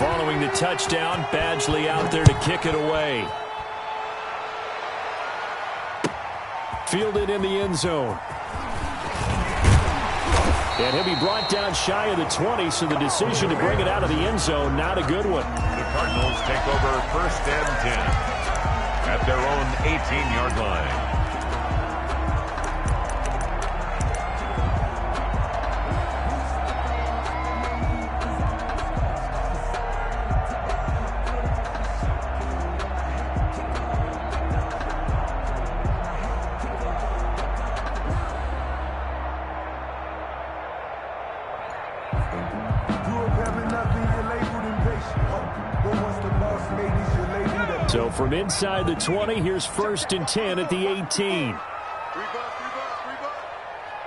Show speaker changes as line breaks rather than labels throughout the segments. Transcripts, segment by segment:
Following the touchdown, Badgley out there to kick it away. Fielded in the end zone. And he'll be brought down shy of the 20, so the decision to bring it out of the end zone, not a good one.
The Cardinals take over 1st and 10 at their own 18-yard line.
So from inside the 20, here's 1st and 10 at the 18.
3 ball.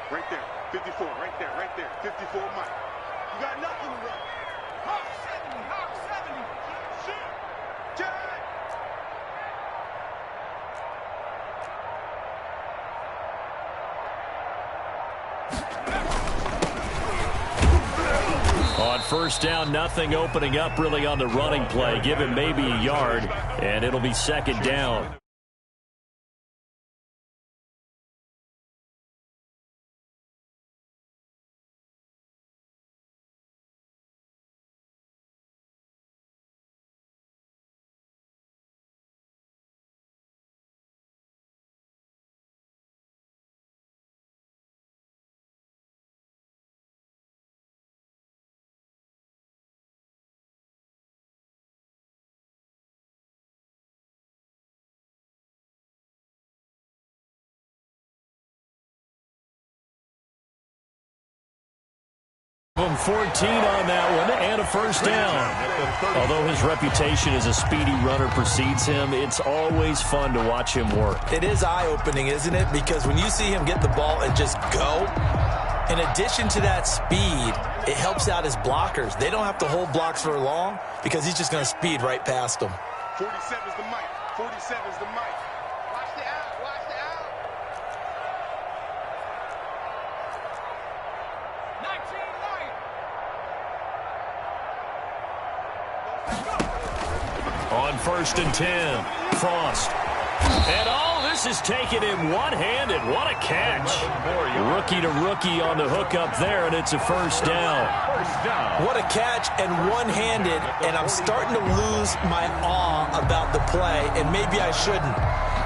Right there, 54, right there, 54, Mike. You got nothing to run. Hawk 70, shoot, turn.
On 1st down, nothing opening up really on the running play. Give him maybe a yard, and it'll be 2nd down. From 14 on that one, and a 1st down. Although his reputation as a speedy runner precedes him, it's always fun to watch him work.
It is eye-opening, isn't it? Because when you see him get the ball and just go, in addition to that speed, it helps out his blockers. They don't have to hold blocks for long because he's just going to speed right past them.
47 is the mic. 47 is the mic. Watch the out. Watch the out. 19
On 1st and 10, Frost. And this is taking him one-handed. What a catch. Rookie to rookie on the hook up there, and it's a 1st down.
What a catch and one-handed, and I'm starting to lose my awe about the play, and maybe I shouldn't.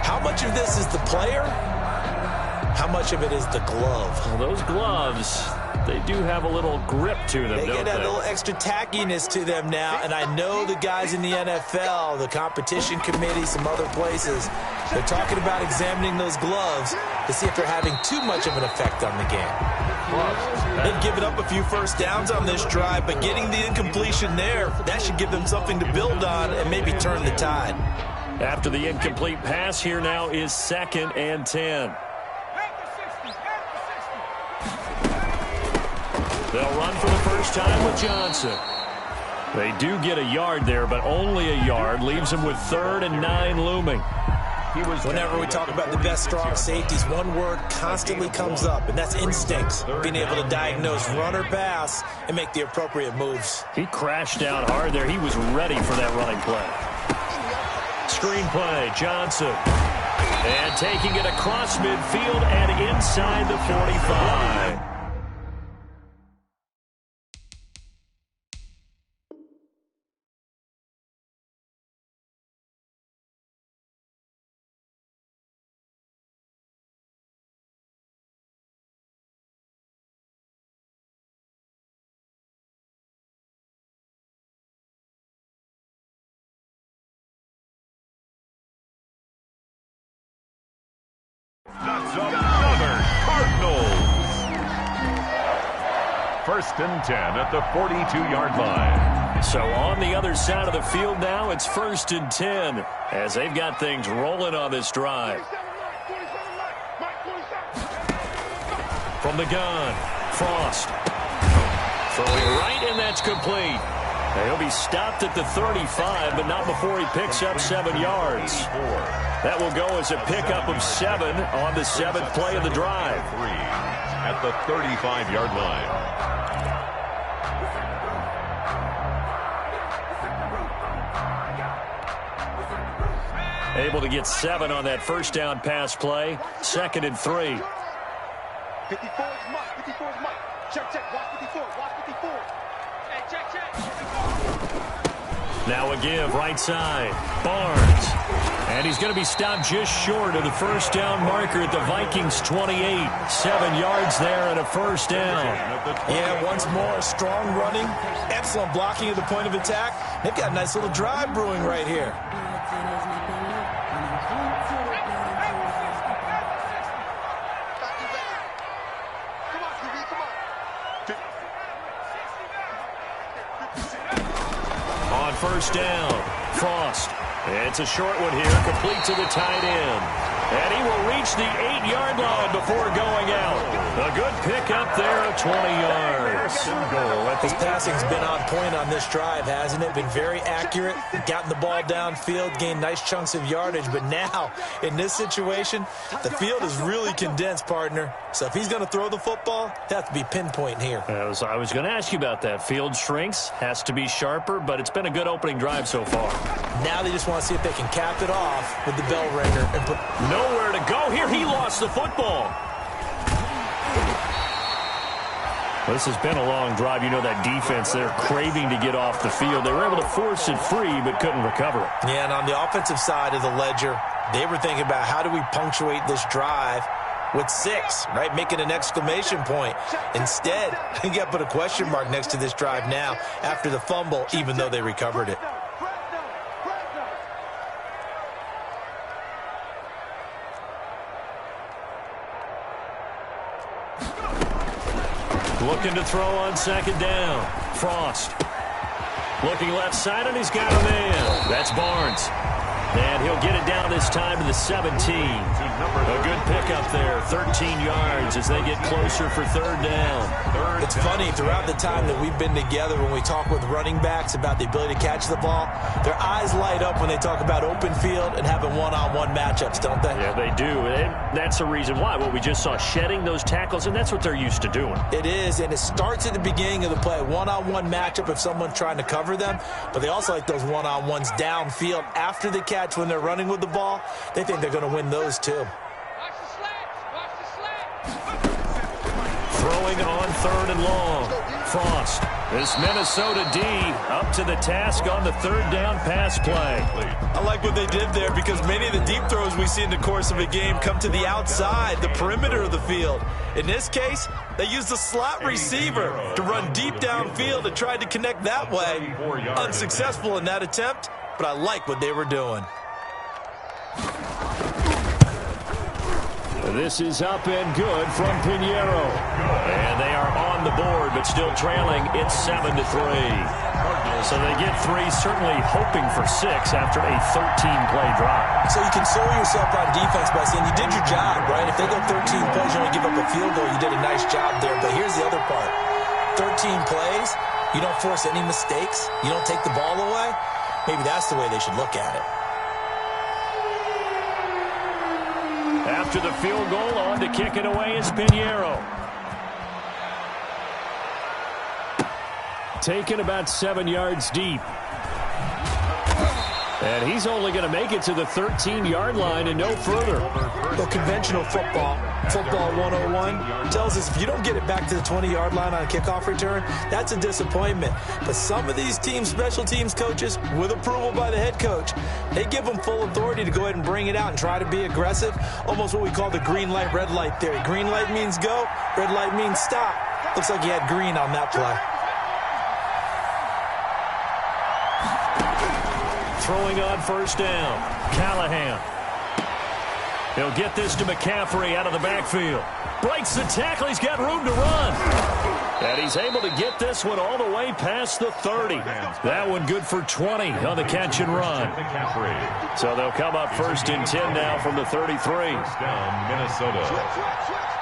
How much of this is the player? How much of it is the glove?
Well, those gloves, they do have a little grip to them,
They
don't
get that little extra tackiness to them now, and I know the guys in the NFL, the competition committee, some other places, they're talking about examining those gloves to see if they're having too much of an effect on the game. They've given up a few 1st downs on this drive, but getting the incompletion there, that should give them something to build on and maybe turn the tide.
After the incomplete pass, here now is 2nd and 10. They'll run for the first time with Johnson. They do get a yard there, but only a yard. Leaves them with 3rd and 9 looming.
Whenever we talk about the best strong safeties, one word constantly comes up, and that's instincts. Being able to diagnose run or pass and make the appropriate moves.
He crashed down hard there. He was ready for that running play. Screen play, Johnson. And taking it across midfield and inside the 45.
That's another Cardinals. 1st and 10 at the 42-yard line.
So on the other side of the field now, it's 1st and 10 as they've got things rolling on this drive. From the gun, Frost. Throwing right, and that's complete. He'll be stopped at the 35, but not before he picks up 7 yards. That will go as a pickup of 7 on the 7th play of the drive.
At the 35-yard line.
Able to get 7 on that first down pass play. 2nd and 3.
54 is Mike. 54 is Mike. Check, check. Watch 54. Watch 54. Hey, check, check.
Now a give, right side. Barnes. And he's going to be stopped just short of the first down marker at the Vikings' 28. 7 yards there and a first down.
Yeah, once more, strong running, excellent blocking at the point of attack. They've got a nice little drive brewing right here.
On first down, Frost. It's a short one here, complete to the tight end. And he will reach the 8-yard line before going out. A good pickup there of 20 yards.
His passing's been on point on this drive, hasn't it? Been very accurate, gotten the ball downfield, gained nice chunks of yardage. But now, in this situation, the field is really condensed, partner. So if he's going to throw the football, he'll have to be pinpoint here.
I was going to ask you about that. Field shrinks, has to be sharper, but it's been a good opening drive so far.
Now they just want to see if they can cap it off with the bell ringer and put...
Nowhere to go here. He lost the football. This has been a long drive. You know that defense, they're craving to get off the field. They were able to force it free, but couldn't recover it.
Yeah, and on the offensive side of the ledger, they were thinking about how do we punctuate this drive with 6, right? Making an exclamation point. Instead, you got to put a question mark next to this drive now after the fumble, even though they recovered it.
Looking to throw on 2nd down. Frost. Looking left side, and he's got a man. That's Barnes. And he'll get it down this time to the 17. A good pickup there, 13 yards as they get closer for 3rd down.
It's funny, throughout the time that we've been together, when we talk with running backs about the ability to catch the ball, their eyes light up when they talk about open field and having one-on-one matchups, don't they?
Yeah, they do. And that's the reason why. What we just saw, shedding those tackles, and that's what they're used to doing.
It is, and it starts at the beginning of the play. One-on-one matchup if someone's trying to cover them, but they also like those one-on-ones downfield after the catch when they're running with the ball. They think they're going to win those too.
Throwing on 3rd and long. Frost. This Minnesota D up to the task on the 3rd down pass play.
I like what they did there because many of the deep throws we see in the course of a game come to the outside, the perimeter of the field. In this case, they used the slot receiver to run deep downfield and tried to connect that way. Unsuccessful in that attempt, but I like what they were doing.
This is up and good from Pinheiro. And they are on the board, but still trailing. It's 7-3. So they get 3, certainly hoping for 6 after a 13-play drive.
So you console yourself on defense by saying you did your job, right? If they go 13 plays, you only give up a field goal, you did a nice job there. But here's the other part. 13 plays, you don't force any mistakes, you don't take the ball away. Maybe that's the way they should look at it.
After the field goal, on to kick it away is Pinheiro. Taken about 7 yards deep. And he's only going to make it to the 13-yard line and no further.
Well, conventional football 101, tells us if you don't get it back to the 20-yard line on a kickoff return, that's a disappointment. But some of these teams, special teams coaches, with approval by the head coach, they give them full authority to go ahead and bring it out and try to be aggressive, almost what we call the green light, red light theory. Green light means go, red light means stop. Looks like he had green on that play.
Throwing on first down, Callahan. He'll get this to McCaffrey out of the backfield. Breaks the tackle. He's got room to run. And he's able to get this one all the way past the 30. That one good for 20 on the catch and run. So they'll come up 1st and 10 now from the 33.
Down Minnesota.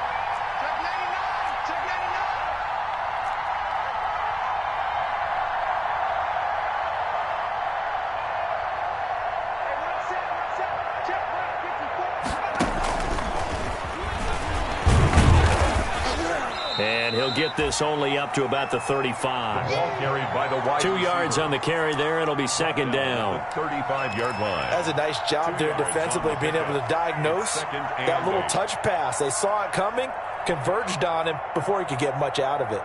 And he'll get this only up to about the 35.
Ball carried by the wide
2 yards on the carry there. It'll be second down.
35-yard line.
That's a nice job there defensively, being able to diagnose that little touch pass. They saw it coming, converged on him before he could get much out of it.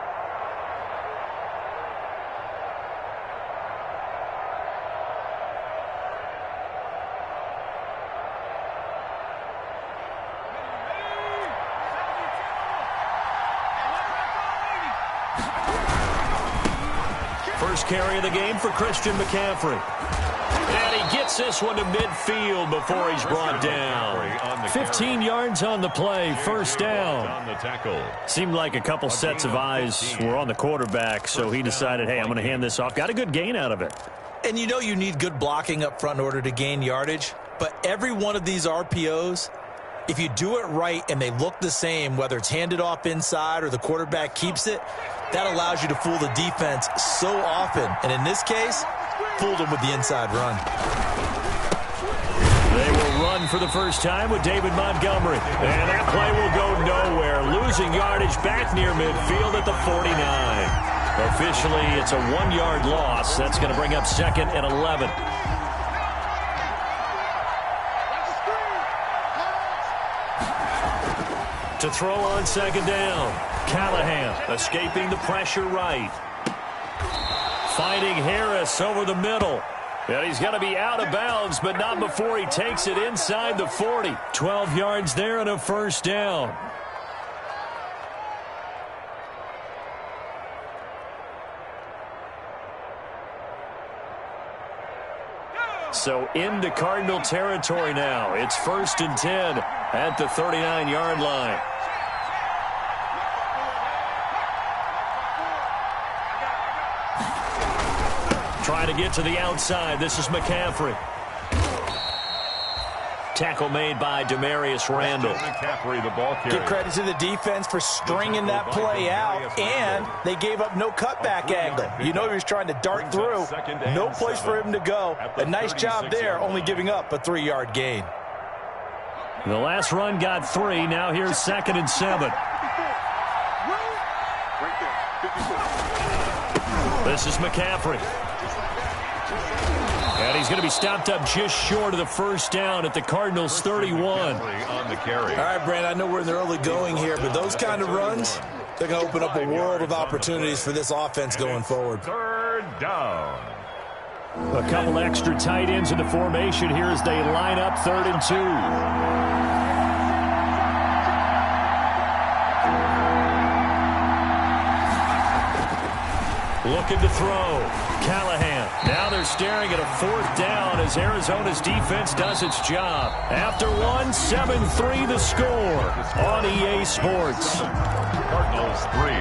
First carry of the game for Christian McCaffrey. And he gets this one to midfield before he's brought down. 15 yards on the play, first down. Seemed like a couple sets of eyes were on the quarterback, so he decided, hey, I'm going to hand this off. Got a good gain out of it.
And you know you need good blocking up front in order to gain yardage, but every one of these RPOs, if you do it right and they look the same, whether it's handed off inside or the quarterback keeps it, that allows you to fool the defense so often. And in this case, fooled them with the inside run.
They will run for the first time with David Montgomery. And that play will go nowhere. Losing yardage back near midfield at the 49. Officially, it's a 1-yard loss. That's going to bring up second and 11. To throw on second down. Callahan escaping the pressure right. Finding Harris over the middle. And he's going to be out of bounds, but not before he takes it inside the 40. 12 yards there and a first down. So into Cardinal territory now. It's 1st and 10 at the 39-yard line. Trying to get to the outside. This is McCaffrey. Tackle made by Demarius Randall.
McCaffrey, the ball carrier.
Give credit to the defense for stringing that play out, and they gave up no cutback angle. You know he was trying to dart through. No place for him to go. A nice job there, only giving up a 3-yard gain.
The last run got 3. Now here's 2nd and 7. This is McCaffrey. And he's going to be stopped up just short of the first down at the Cardinals' 31.
On the carry.
All right, Brand, I know we're in the early going here, but those kind of runs, they're going to open up a world of opportunities for this offense going forward.
3rd down.
A couple extra tight ends in the formation here as they line up 3rd and 2. Looking to throw. Callahan. Now they're staring at a 4th down as Arizona's defense does its job. After 7-3 the score on EA Sports.
Cardinals 3.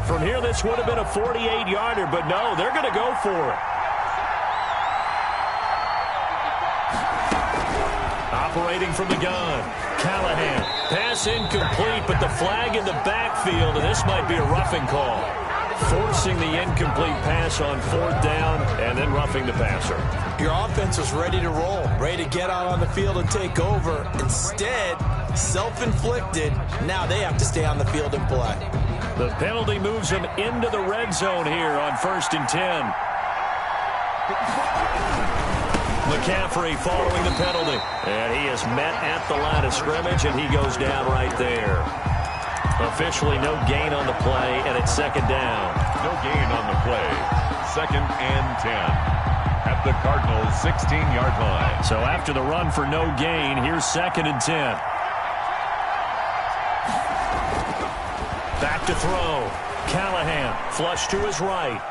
From here, this would have been a 48-yarder, but no, they're going to go for it. Operating from the gun, Callahan. Pass incomplete, but the flag in the backfield, and this might be a roughing call. Forcing the incomplete pass on 4th down, and then roughing the passer.
Your offense was ready to roll, ready to get out on the field and take over. Instead, self-inflicted, now they have to stay on the field and play.
The penalty moves them into the red zone here on 1st and 10. McCaffrey following the penalty. And he is met at the line of scrimmage, and he goes down right there. Officially no gain on the play, and it's 2nd down.
No gain on the play. 2nd and 10 at the Cardinals' 16-yard line.
So after the run for no gain, here's 2nd and 10. Back to throw. Callahan, flush to his right.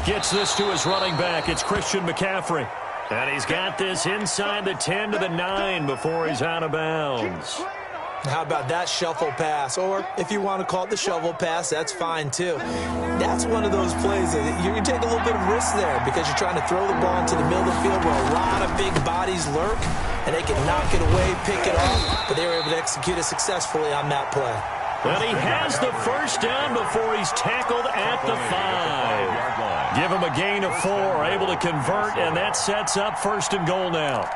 Gets this to his running back. It's Christian McCaffrey. And he's got this inside the 10 to the 9 before he's out of bounds.
How about that shuffle pass? Or if you want to call it the shovel pass, that's fine too. That's one of those plays that you take a little bit of risk there because you're trying to throw the ball into the middle of the field where a lot of big bodies lurk, and they can knock it away, pick it off, but they were able to execute it successfully on that play.
Well, he has the first down before he's tackled at the 5. Give him a gain of 4, able to convert, and that sets up 1st and goal now.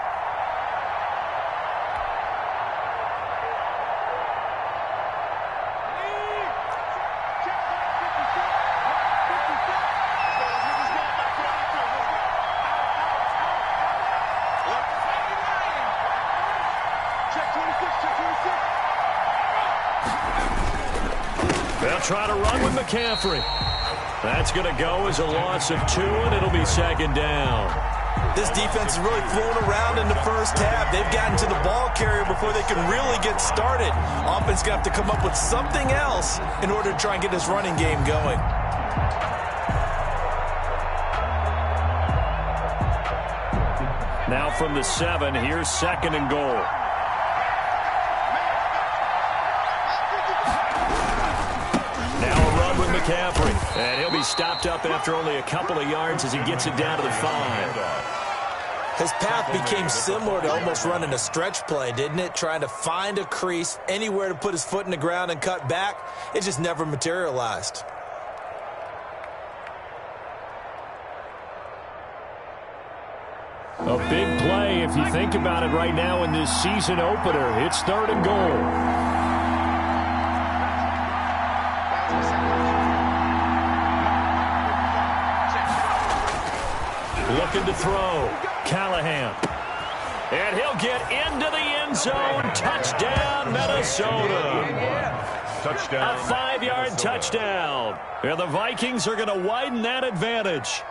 They'll try to run with McCaffrey. That's going to go as a loss of 2, and it'll be 2nd down.
This defense is really flown around in the first half. They've gotten to the ball carrier before they can really get started. Offense going to have to come up with something else in order to try and get this running game going.
Now from the 7, here's 2nd and goal. McCaffrey, and he'll be stopped up after only a couple of yards as he gets it down to the 5.
His path became similar to almost running a stretch play, didn't it? Trying to find a crease, anywhere to put his foot in the ground and cut back. It just never materialized.
A big play if you think about it right now in this season opener. It's 3rd and goal. Looking to throw. Callahan. And he'll get into the end zone. Touchdown, Minnesota.
Touchdown.
A 5-yard touchdown. And the Vikings are going to widen that advantage.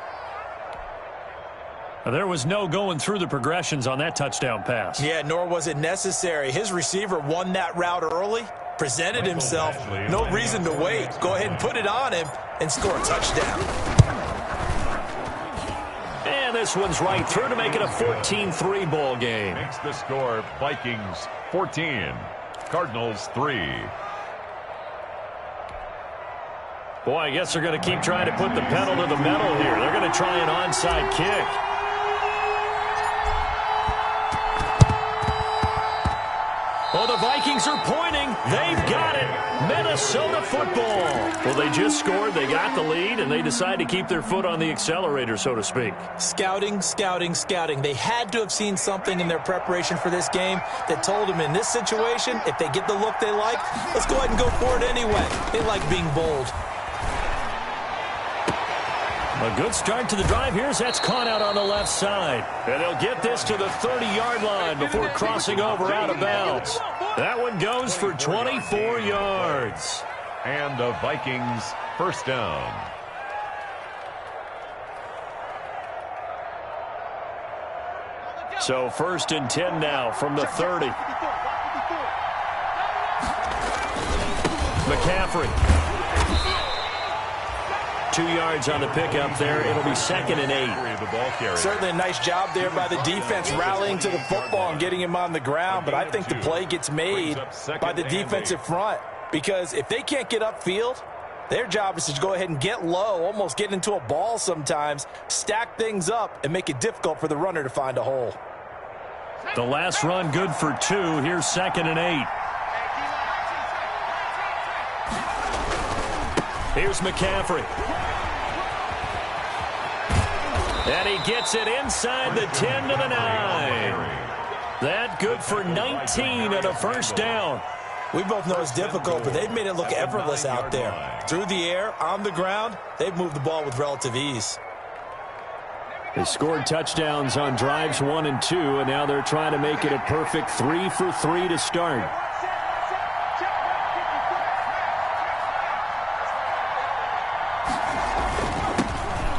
There was no going through the progressions on that touchdown pass.
Yeah, nor was it necessary. His receiver won that route early, presented himself. No reason to wait. Go ahead and put it on him and score a touchdown.
And this one's right through to make it a 14-3 ball game.
Makes the score Vikings 14, Cardinals 3.
Boy, I guess they're going to keep trying to put the pedal to the metal here. They're going to try an onside kick. Well, the Vikings are pointing. They've got it. Minnesota football. Well, they just scored. They got the lead, and they decide to keep their foot on the accelerator, so to speak.
Scouting, scouting, scouting. They had to have seen something in their preparation for this game that told them in this situation, if they get the look they like, let's go ahead and go for it anyway. They like being bold.
A good start to the drive here as that's caught out on the left side. And they'll get this to the 30-yard line before crossing over out of bounds. That one goes for 24 yards.
And the Vikings first down.
So 1st and 10 now from the 30. McCaffrey. 2 yards on the pickup there. It'll be 2nd and 8.
Certainly a nice job there by the defense rallying to the football and getting him on the ground. But I think the play gets made by the defensive front. Because if they can't get upfield, their job is to go ahead and get low, almost get into a ball sometimes, stack things up, and make it difficult for the runner to find a hole.
The last run good for 2. Here's 2nd and 8. Here's McCaffrey. And he gets it inside the 10 to the 9. That good for 19 and a first down.
We both know it's difficult, but they've made it look effortless out there. Through the air, on the ground, they've moved the ball with relative ease.
They scored touchdowns on drives 1 and 2, and now they're trying to make it a perfect 3 for 3 to start.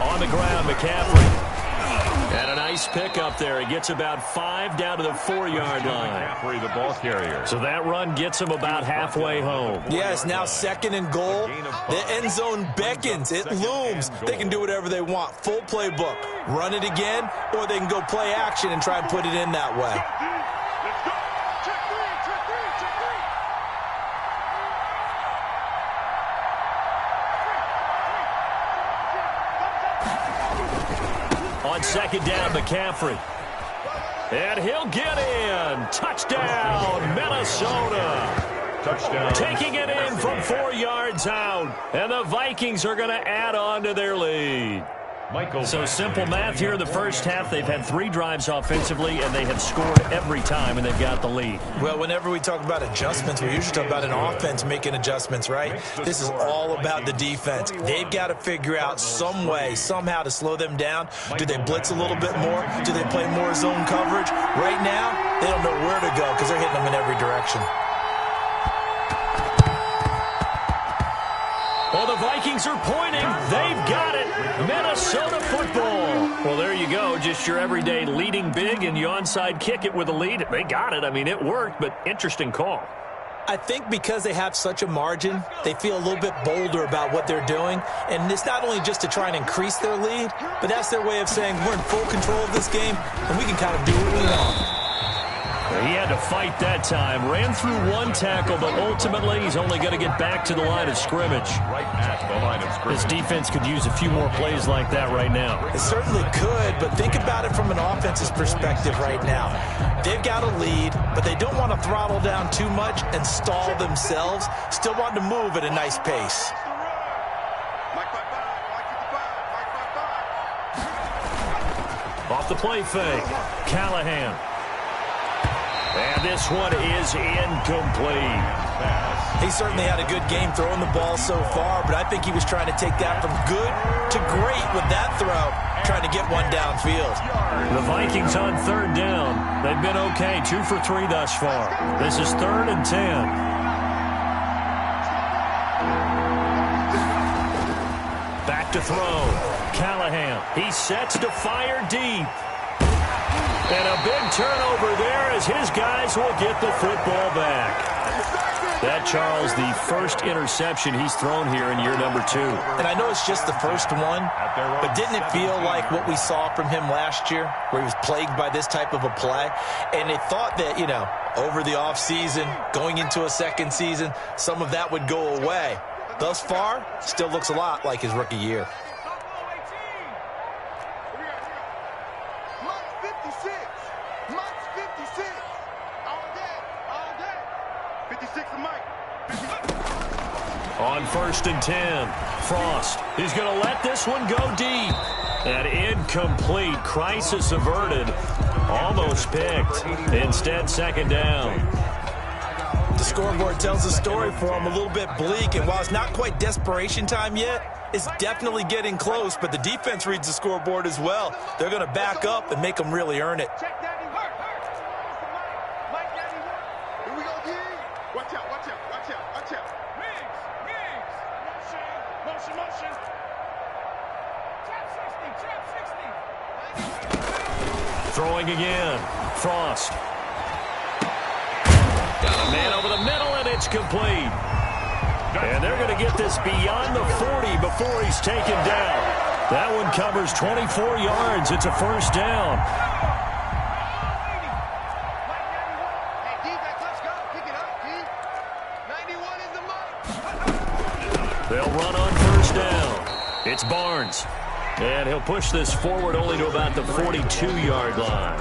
On the ground, McCaffrey. And a nice pick up there. He gets about 5 down to the 4-yard line.
McCaffrey, the ball carrier.
So that run gets him about halfway home.
Yes, now 2nd and goal. The end zone beckons. It looms. They can do whatever they want. Full playbook. Run it again, or they can go play action and try and put it in that way. On 2nd down, McCaffrey. And he'll get in. Touchdown, Minnesota.
Touchdown.
Taking it in from 4 yards out. And the Vikings are going to add on to their lead. So simple math here in the first half. They've had 3 drives offensively, and they have scored every time, and they've got the lead.
Well, whenever we talk about adjustments, we usually talk about an offense making adjustments, right? This is all about the defense. They've got to figure out some way, somehow to slow them down. Do they blitz a little bit more? Do they play more zone coverage? Right now, they don't know where to go because they're hitting them in every direction.
Well, the Vikings are pointing. They've got it. Minnesota football. Well, there you go. Just your everyday leading big, and you onside kick it with a lead. They got it. I mean, it worked, but interesting call.
I think because they have such a margin, they feel a little bit bolder about what they're doing. And it's not only just to try and increase their lead, but that's their way of saying we're in full control of this game, and we can kind of do what we want.
He had to fight that time. Ran through 1 tackle, but ultimately he's only going to get back to the line of scrimmage.
Right at the line of scrimmage.
This defense could use a few more plays like that right now.
It certainly could, but think about it from an offense's perspective right now. They've got a lead, but they don't want to throttle down too much and stall themselves. Still want to move at a nice pace.
Off the play fake. Callahan. And this one is incomplete.
He certainly had a good game throwing the ball so far, but I think he was trying to take that from good to great with that throw, trying to get one downfield.
The Vikings on 3rd down. They've been okay, 2 for 3 thus far. This is 3rd and 10. Back to throw. Callahan. He sets to fire deep. And a big turnover there as his guys will get the football back. That, Charles, the first interception he's thrown here in year number 2.
And I know it's just the first one, but didn't it feel like what we saw from him last year, where he was plagued by this type of a play? And they thought that, over the offseason, going into a second season, some of that would go away. Thus far, still looks a lot like his rookie year.
On 1st and 10, Frost. He's going to let this one go deep. And incomplete. Crisis averted. Almost picked. Instead, 2nd down.
The scoreboard tells a story for him, a little bit bleak. And while it's not quite desperation time yet, it's definitely getting close. But the defense reads the scoreboard as well. They're going to back up and make them really earn it.
Throwing again. Frost. Got a man over the middle, and it's complete. And they're going to get this beyond the 40 before he's taken down. That one covers 24 yards. It's a 1st down. They'll run on 1st down. It's Barnes. And he'll push this forward only to about the 42-yard line.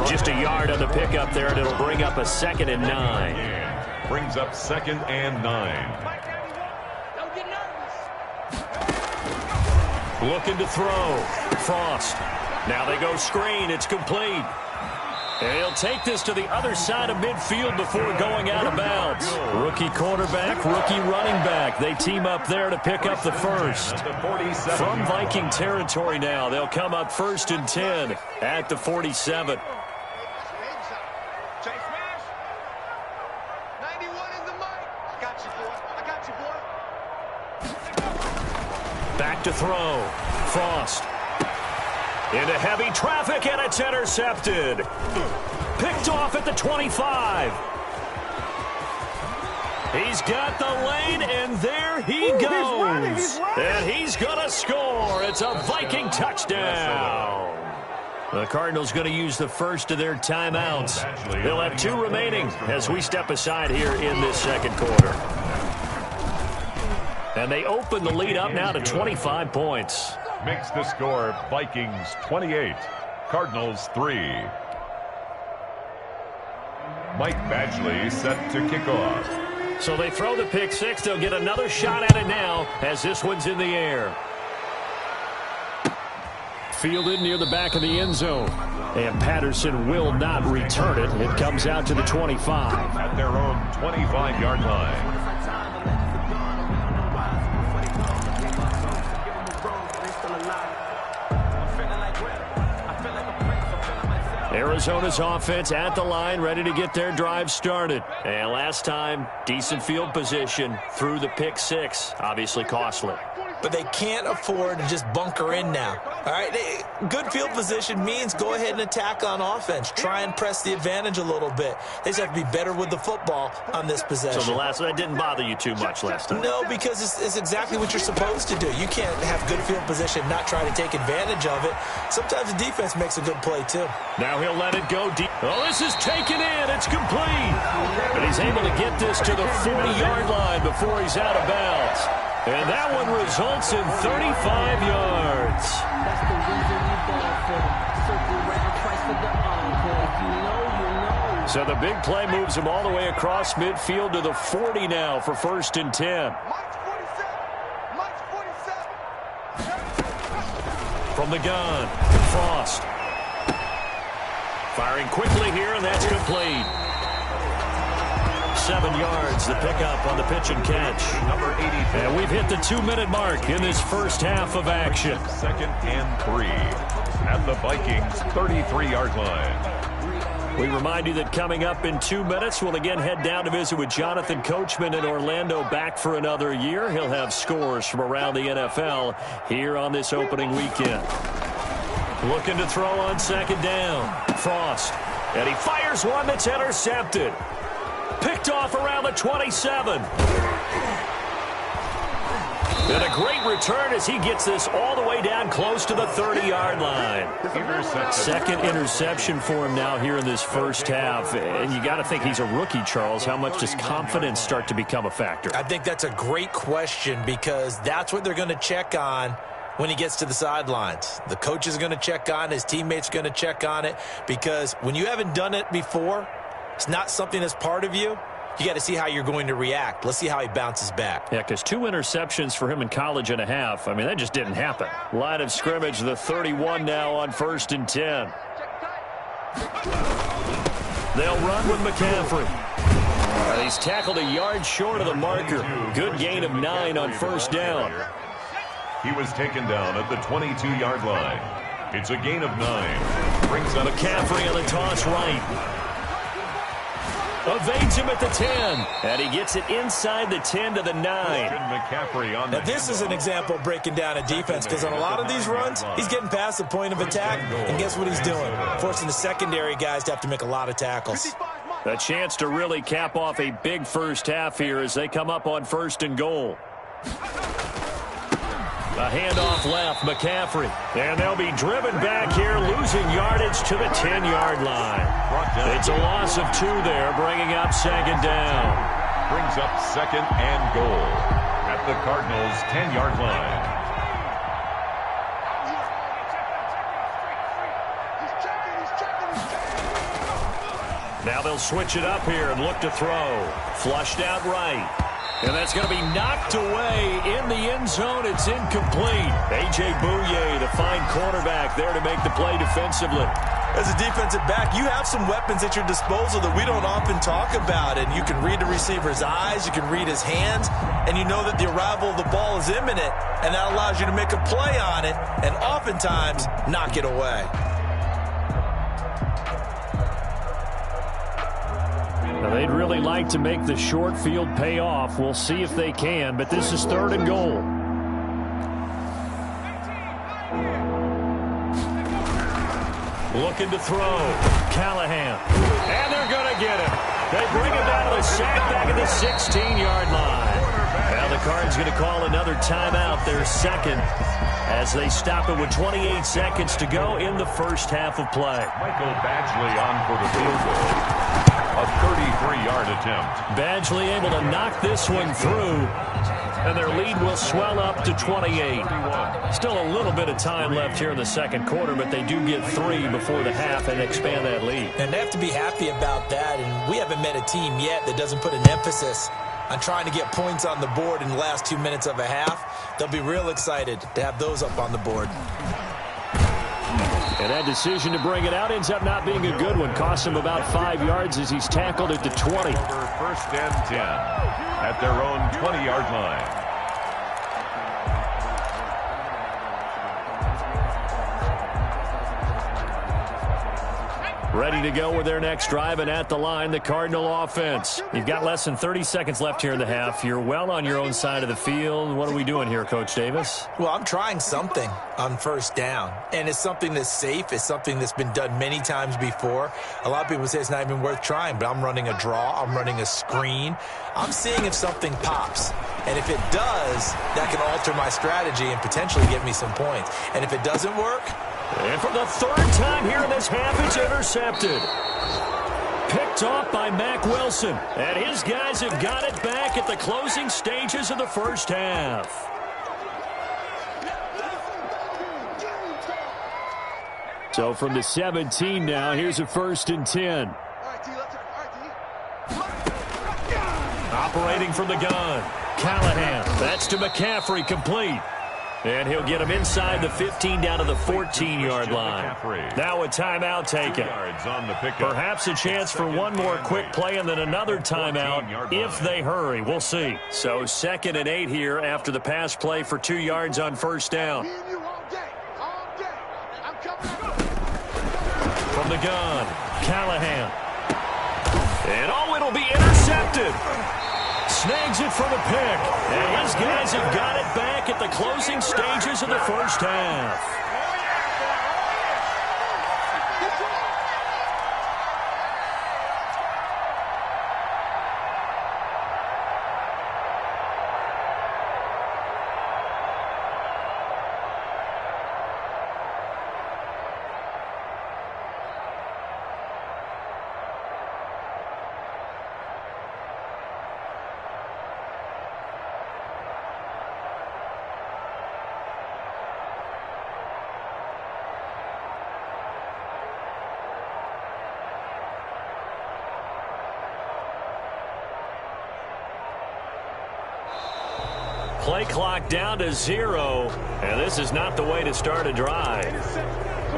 Just a yard on the pickup there, and it'll bring up a 2nd and 9.
Brings up 2nd and 9.
Looking to throw. Frost. Now they go screen. It's complete. And he'll take this to the other side of midfield before going out of bounds. Rookie quarterback, rookie running back. They team up there to pick up the 1st. From Viking territory now, they'll come up 1st and 10 at the 47. Back to throw. Frost. Into heavy traffic, and it's intercepted. Picked off at the 25. He's got the lane, and there he goes. And he's going to score. It's a Viking touchdown. The Cardinals going to use the first of their timeouts. They'll have 2 remaining as we step aside here in this 2nd quarter. And they open the lead up now to 25 points.
Makes the score Vikings 28, Cardinals 3. Mike Badgley set to kick off.
So they throw the pick six. They'll get another shot at it now as this one's in the air. Fielded near the back of the end zone. And Patterson will not return it. It comes out to the 25.
At their own 25-yard line.
Arizona's offense at the line, ready to get their drive started. And last time, decent field position through the pick six. Obviously costly.
But they can't afford to just bunker in now. All right, good field position means go ahead and attack on offense. Try and press the advantage a little bit. They just have to be better with the football on this possession.
So that didn't bother you too much last time?
No, because it's exactly what you're supposed to do. You can't have good field position, not try to take advantage of it. Sometimes the defense makes a good play, too.
Now he'll let it go deep. Oh, this is taken in. It's complete. But he's able to get this to the 40-yard line before he's out of bounds. And that one results in 35 yards.
That's the reason you ball for them. Circle round twice for the encore. If you know, you know.
So the big play moves him all the way across midfield to the 40 now for 1st and 10.
Mike's 47.
From the gun, Frost. Firing quickly here, and that's complete. 7 yards, the pickup on the pitch and catch.
Number 84.
And we've hit the 2-minute mark in this first half of action.
2nd and 3 at the Vikings' 33-yard line.
We remind you that coming up in 2 minutes, we'll again head down to visit with Jonathan Coachman in Orlando, back for another year. He'll have scores from around the NFL here on this opening weekend. Looking to throw on 2nd down. Frost. And he fires one that's intercepted. Picked off around the 27. And a great return as he gets this all the way down close to the 30-yard line. Second interception for him now here in this first half. And you got to think he's a rookie, Charles. How much does confidence start to become a factor?
I think that's a great question because that's what they're going to check on when he gets to the sidelines. The coach is going to check on it. His teammates are going to check on it because when you haven't done it before, it's not something that's part of you. You got to see how you're going to react. Let's see how he bounces back.
Yeah, because 2 interceptions for him in college and a half. I mean, that just didn't happen. Line of scrimmage, the 31 now on 1st and 10. They'll run with McCaffrey. And he's tackled a yard short of the marker. Good gain of 9 on 1st down.
He was taken down at the 22-yard line. It's a gain of 9. Brings up
McCaffrey on the toss right. Evades him at the 10. And he gets it inside the 10 to the 9.
McCaffrey on the
now, this is an example of breaking down a defense because on a lot of these runs, he's getting past the point of attack. And guess what he's doing? Forcing the secondary guys to have to make a lot of tackles.
A chance to really cap off a big first half here as they come up on 1st and goal. A handoff left, McCaffrey. And they'll be driven back here, losing yardage to the 10-yard line. It's a loss of 2 there, bringing up 2nd down.
Brings up 2nd and goal at the Cardinals' 10-yard line.
Now they'll switch it up here and look to throw. Flushed out right. And that's going to be knocked away in the end zone. It's incomplete. A.J. Bouye, the fine cornerback, there to make the play defensively.
As a defensive back, you have some weapons at your disposal that we don't often talk about. And you can read the receiver's eyes, you can read his hands, and you know that the arrival of the ball is imminent, and that allows you to make a play on it and oftentimes knock it away.
Now, they'd really like to make the short field pay off. We'll see if they can, but this is 3rd and goal. Looking to throw. Callahan. And they're going to get him. They bring him down to the sack back at the 16-yard line. Now the Cards going to call another timeout, their 2nd, as they stop it with 28 seconds to go in the first half of play.
Michael Badgley on for the field goal. A 33-yard attempt.
Badgley able to knock this one through. and their lead will swell up to 28. Still a little bit of time left here in the second quarter, but they do get 3 before the half and expand that lead.
And they have to be happy about that, and we haven't met a team yet that doesn't put an emphasis on trying to get points on the board in the last 2 minutes of a half. They'll be real excited to have those up on the board.
And that decision to bring it out ends up not being a good one. Costs him about 5 yards as he's tackled at the 20.
First and 10 at their own 20-yard line.
Ready to go with their next drive, and at the line, the Cardinal offense. You've got less than 30 seconds left here in the half. You're well on your own side of the field. What are we doing here, Coach Davis?
Well, I'm trying something on first down, and it's something that's safe. It's something that's been done many times before. A lot of people say it's not even worth trying, but I'm running a draw. I'm running a screen. I'm seeing if something pops, and if it does, that can alter my strategy and potentially get me some points. And if it doesn't work,
and for the third time here in this half, it's intercepted. Picked off by Mack Wilson. And his guys have got it back at the closing stages of the first half. So from the 17 now, here's a 1st and 10. Operating from the gun. Callahan. That's to McCaffrey, complete. And he'll get him inside the 15 down to the 14-yard line. Now a timeout taken. Perhaps a chance for one more quick play and then another timeout if they hurry. We'll see. So 2nd and 8 here after the pass play for 2 yards on first down. From the gun, Callahan. And it'll be intercepted. Snags it for the pick. And his guys have got it back at the closing stages of the first half. Play clock down to 0, and this is not the way to start a drive.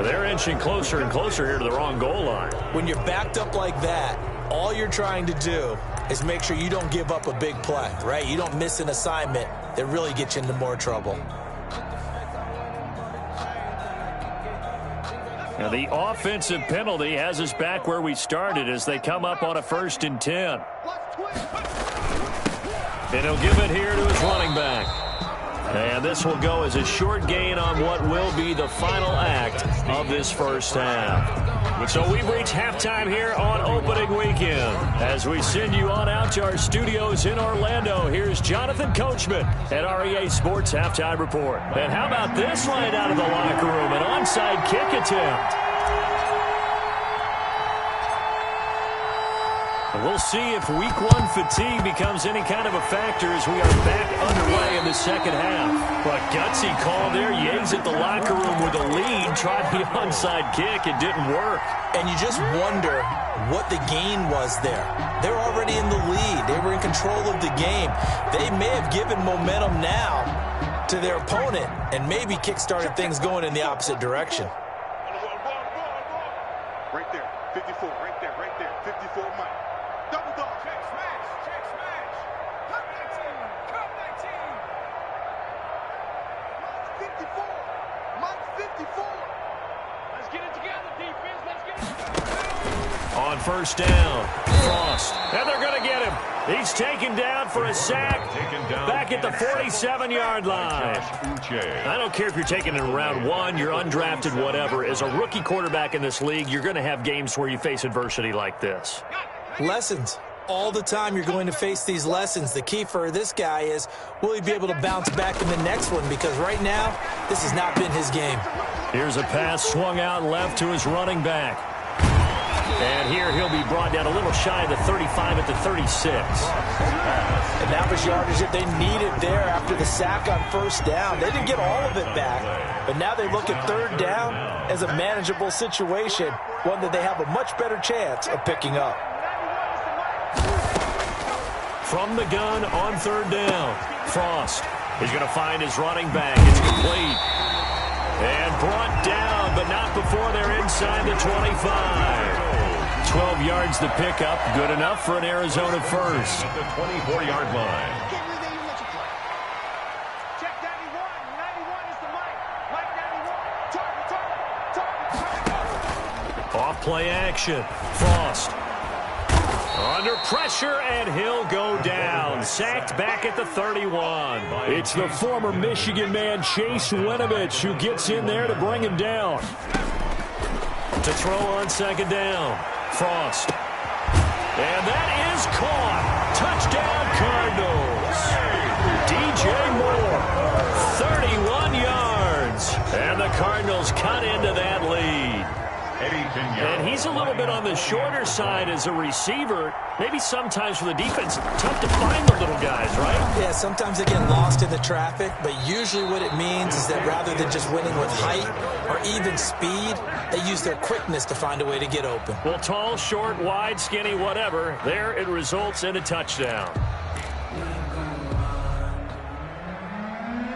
They're inching closer and closer here to the wrong goal line.
When you're backed up like that, all you're trying to do is make sure you don't give up a big play, right? You don't miss an assignment that really gets you into more trouble.
Now the offensive penalty has us back where we started as they come up on a 1st and 10. And he'll give it here to his running back. And this will go as a short gain on what will be the final act of this first half. So we've reached halftime here on opening weekend. As we send you on out to our studios in Orlando, here's Jonathan Coachman at REA Sports Halftime Report. And how about this line out of the locker room? An onside kick attempt. We'll see if week 1 fatigue becomes any kind of a factor as we are back underway in the second half. But gutsy call there. Yates at the locker room with a lead. Tried the onside kick. It didn't work.
And you just wonder what the gain was there. They're already in the lead. They were in control of the game. They may have given momentum now to their opponent and maybe kick-started things going in the opposite direction.
Right there, 54, right there, 54 Mike. Double dog. Check smash. Come 19. 54. Mike 54. Let's get it together, defense. Let's get it.
On first down, Frost. And they're going to get him. He's taken down for a sack back at the 47-yard line. I don't care if you're taken in round 1, you're undrafted, whatever. As a rookie quarterback in this league, you're going to have games where you face adversity like this.
Lessons. All the time you're going to face these lessons. The key for this guy is, will he be able to bounce back in the next one? Because right now, this has not been his game.
Here's a pass swung out left to his running back. And here he'll be brought down a little shy of the 35 at the 36.
And that was yardage that they needed there after the sack on first down. They didn't get all of it back, but now they look at third down as a manageable situation, one that they have a much better chance of picking up.
From the gun on third down, Frost is going to find his running back. It's complete. And brought down, but not before they're inside the 25. 12 yards to pick up. Good enough for an Arizona first.
At the 24-yard line.
Check 91. 91 is the mic. Mic 91. Target.
Off play action. Frost. Under pressure, and he'll go down. Sacked back at the 31. It's the former Michigan man, Chase Winovich, who gets in there to bring him down. To throw on second down. Frost. And that is caught. Touchdown, Cardinals. DJ Moore, 31 yards. And the Cardinals cut into that lead. And he's a little bit on the shorter side as a receiver. Maybe sometimes for the defense, tough to find the little guys, right?
Yeah, sometimes they get lost in the traffic, but usually what it means is that rather than just winning with height or even speed, they use their quickness to find a way to get open.
Well, tall, short, wide, skinny, whatever, there it results in a touchdown.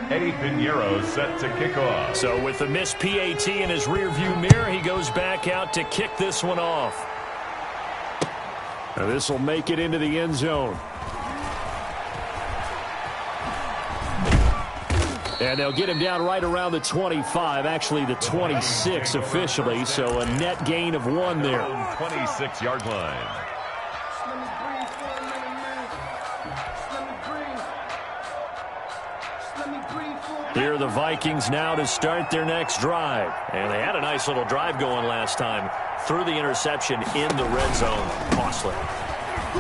Eddie Pinheiro set to kick off.
So with the missed PAT in his rearview mirror, he goes back out to kick this one off. Now this will make it into the end zone. And they'll get him down right around the 25, actually the 26 officially, so a net gain of 1 there.
26-yard line.
Here are the Vikings now to start their next drive. And they had a nice little drive going last time. Threw the interception in the red zone. Costly.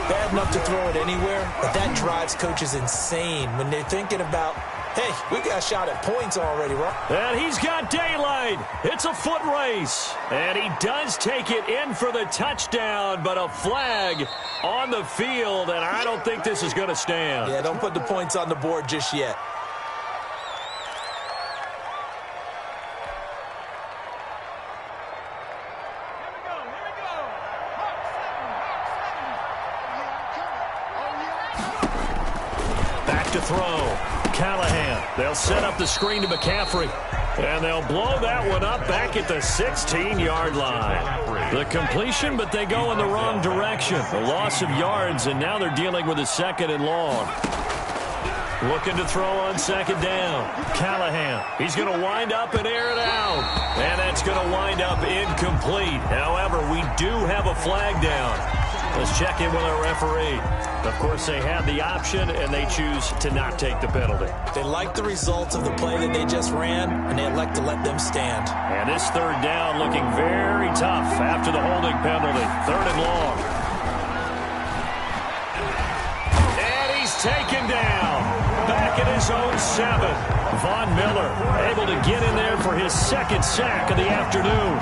Bad enough to throw it anywhere, but that drives coaches insane when they're thinking about, hey, we got a shot at points already, right?
And he's got daylight. It's a foot race. And he does take it in for the touchdown, but a flag on the field, and I don't think this is going to stand.
Yeah, don't put the points on the board just yet.
To throw. Callahan. They'll set up the screen to McCaffrey. And they'll blow that one up back at the 16-yard line. The completion, but they go in the wrong direction. A loss of yards, and now they're dealing with a second and long. Looking to throw on second down. Callahan. He's going to wind up and air it out. And that's going to wind up incomplete. However, we do have a flag down. Let's check in with our referee. Of course, they have the option, and they choose to not take the penalty.
They like the results of the play that they just ran, and they elect to let them stand.
And this third down looking very tough after the holding penalty. Third and long. And he's taken down. Back at his own 7. Von Miller able to get in there for his second sack of the afternoon.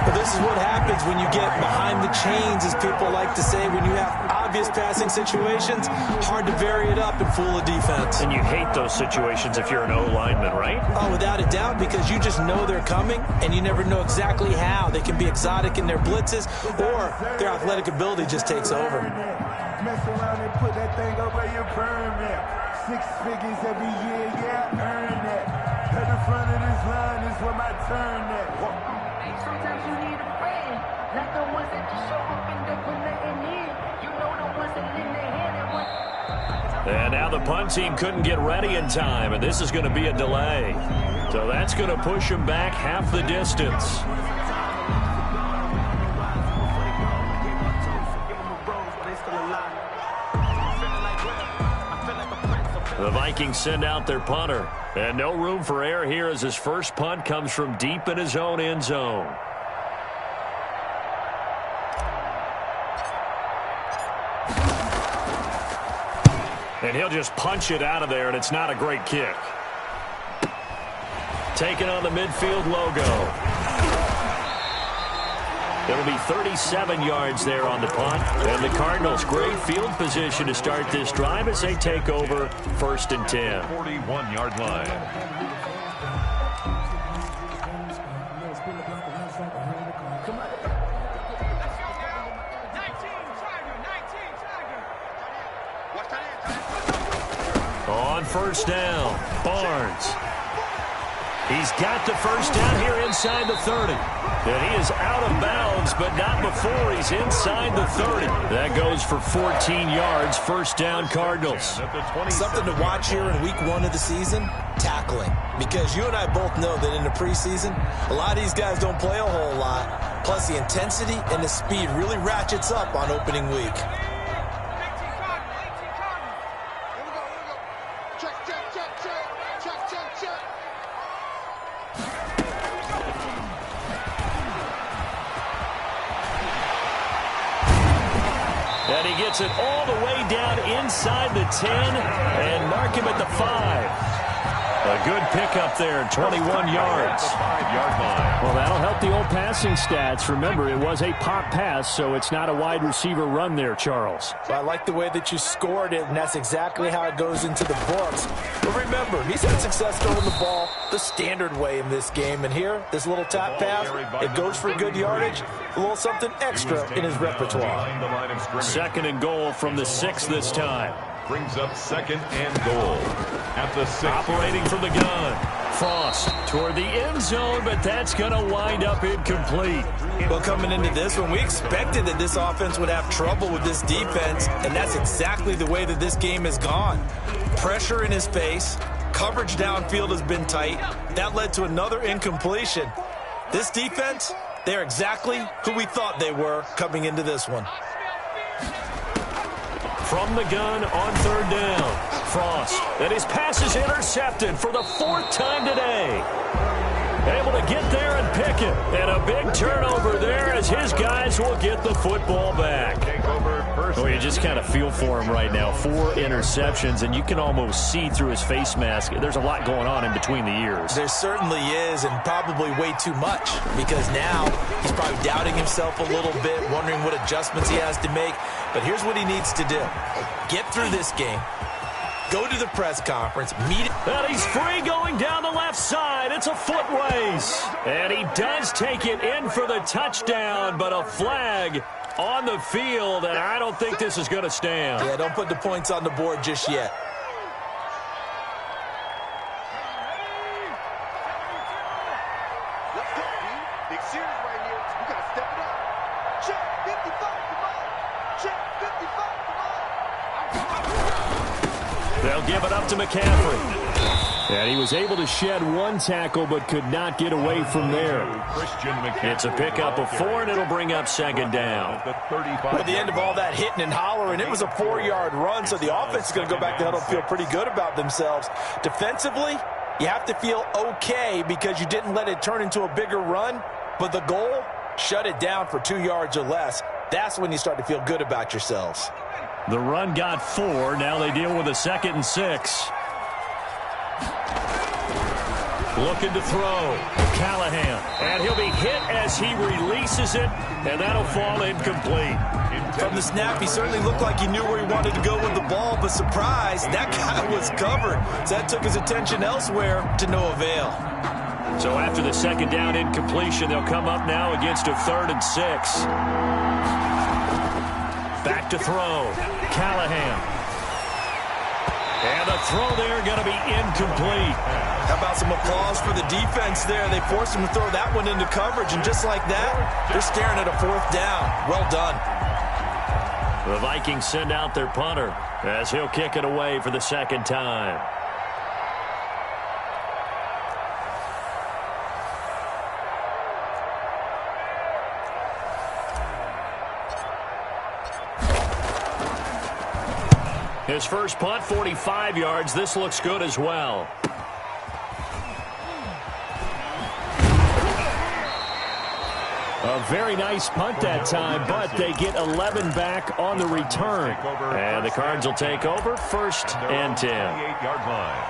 But this is what happens when you get behind the chains, as people like to say. When you have obvious passing situations, hard to vary it up and fool a defense.
And you hate those situations if you're an O-lineman, right?
Oh, without a doubt, because you just know they're coming, and you never know exactly how. They can be exotic in their blitzes, or their athletic ability just takes over.
Mess around and put that thing over your permit. 6 figures every year, yeah, earn that. At the front of this line is where my turn at.
Sometimes you need a friend, not the ones that just show up and don't put nothing in. You know the ones that lend their hand and
And now the punt team couldn't get ready in time, and this is going to be a delay. So that's going to push them back half the distance. The Vikings send out their punter. And no room for error here as his first punt comes from deep in his own end zone. And he'll just punch it out of there, and it's not a great kick. Taking on the midfield logo. It'll be 37 yards there on the punt. And the Cardinals, great field position to start this drive as they take over 1st and 10.
41-yard line.
On 1st down, Barnes. He's got the 1st down here inside the 30. And he is out of bounds, but not before he's inside the 30. That goes for 14 yards, 1st down Cardinals.
Something to watch here in week 1 of the season, tackling. Because you and I both know that in the preseason, a lot of these guys don't play a whole lot. Plus the intensity and the speed really ratchets up on opening week.
And he gets it all the way down inside the 10 and mark him at the 5. A good pickup there, 21 yards.
5-yard line.
Well, that'll help the old passing stats. Remember, it was a pop pass, so it's not a wide receiver run there, Charles.
I like the way that you scored it, and that's exactly how it goes into the books. But remember, he's had success throwing the ball the standard way in this game. And here, this little tap pass, it goes for good yardage, a little something extra in his repertoire.
2nd and goal from the 6 this time.
Brings up 2nd and goal at the 6.
Operating from the gun. Frost toward the end zone, but that's going to wind up incomplete.
Well, coming into this one, we expected that this offense would have trouble with this defense, and that's exactly the way that this game has gone. Pressure in his face, coverage downfield has been tight. That led to another incompletion. This defense, they're exactly who we thought they were coming into this one.
From the gun on 3rd down. Frost, and his pass is intercepted for the 4th time today. Able to get there and pick it. And a big turnover there as his guys will get the football back. Oh, you just kind of feel for him right now. 4 interceptions, and you can almost see through his face mask. There's a lot going on in between the ears.
There certainly is, and probably way too much, because now he's probably doubting himself a little bit, wondering what adjustments he has to make. But here's what he needs to do. Get through this game. Go to the press conference, meet it.
And he's free going down the left side. It's a foot race. And he does take it in for the touchdown, but a flag on the field, and I don't think this is going to stand.
Yeah, don't put the points on the board just yet.
Let's go, B. Big series right here. We got to step it up. Check 55, come on. Check 55, come on.
They'll give it up to McCaffrey. And he was able to shed 1 tackle but could not get away from there. It's a pickup of 4, and it'll bring up 2nd down.
At the end of all that hitting and hollering, it was a 4-yard run, so the offense is going to go back to huddle and feel pretty good about themselves. Defensively, you have to feel okay because you didn't let it turn into a bigger run, but the goal, shut it down for 2 yards or less. That's when you start to feel good about yourselves.
The run got 4. Now they deal with a 2nd and 6. Looking to throw. Callahan. And he'll be hit as he releases it, and that'll fall incomplete.
From the snap, he certainly looked like he knew where he wanted to go with the ball, but surprise, that guy was covered. So that took his attention elsewhere to no avail.
So after the 2nd down incompletion, they'll come up now against a 3rd and 6. Back to throw. Callahan. And the throw there going to be incomplete.
How about some applause for the defense there? They forced him to throw that one into coverage, and just like that, they're staring at a 4th down. Well done.
The Vikings send out their punter as he'll kick it away for the 2nd time. His first punt, 45 yards. This looks good as well. A very nice punt that time, but they get 11 back on the return. And the Cards will take over 1st and 10.
8-yard line.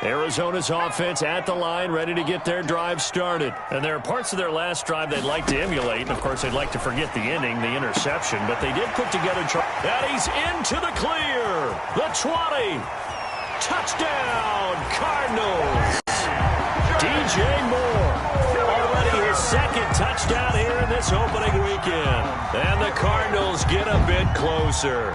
Arizona's offense at the line, ready to get their drive started. And there are parts of their last drive they'd like to emulate. And, of course, they'd like to forget the ending, the interception. But they did put together... And he's into the clear. The 20. Touchdown, Cardinals. DJ Moore. Already his second touchdown here in this opening weekend. And the Cardinals get a bit closer.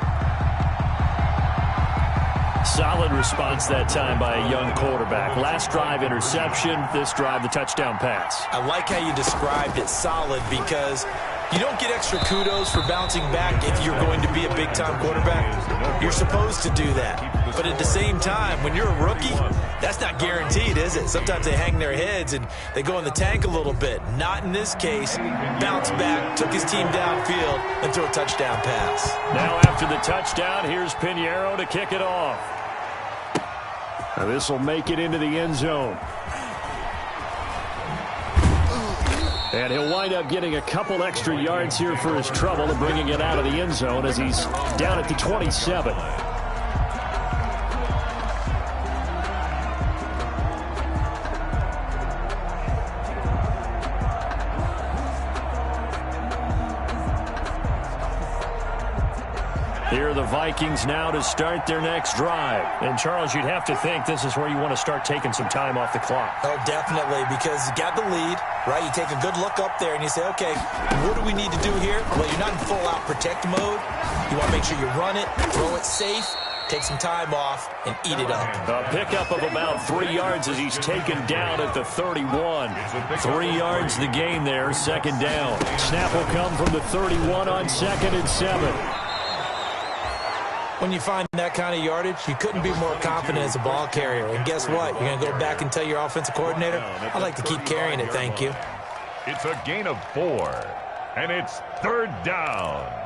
Solid response that time by a young quarterback. Last drive, interception. This drive, the touchdown pass.
I like how you described it, solid, because you don't get extra kudos for bouncing back if you're going to be a big-time quarterback. You're supposed to do that. But at the same time, when you're a rookie, that's not guaranteed, is it? Sometimes they hang their heads and they go in the tank a little bit. Not in this case. Bounced back, took his team downfield, and threw a touchdown pass.
Now after the touchdown, here's Pinheiro to kick it off. Now this will make it into the end zone. And he'll wind up getting a couple extra yards here for his trouble and bringing it out of the end zone as he's down at the 27. Here are the Vikings now to start their next drive. And, Charles, you'd have to think this is where you want to start taking some time off the clock.
Oh, definitely, because you got the lead, right? You take a good look up there and you say, okay, what do we need to do here? Well, you're not in full-out protect mode. You want to make sure you run it, throw it safe, take some time off, and eat it up.
A pickup of about 3 yards as he's taken down at the 31. 3 yards the gain there, second down. Snap will come from the 31 on 2nd and 7.
When you find that kind of yardage, you couldn't be more confident as a ball carrier. And guess what? You're going to go back and tell your offensive coordinator, I'd like to keep carrying it, thank you.
It's a gain of 4, and it's 3rd down.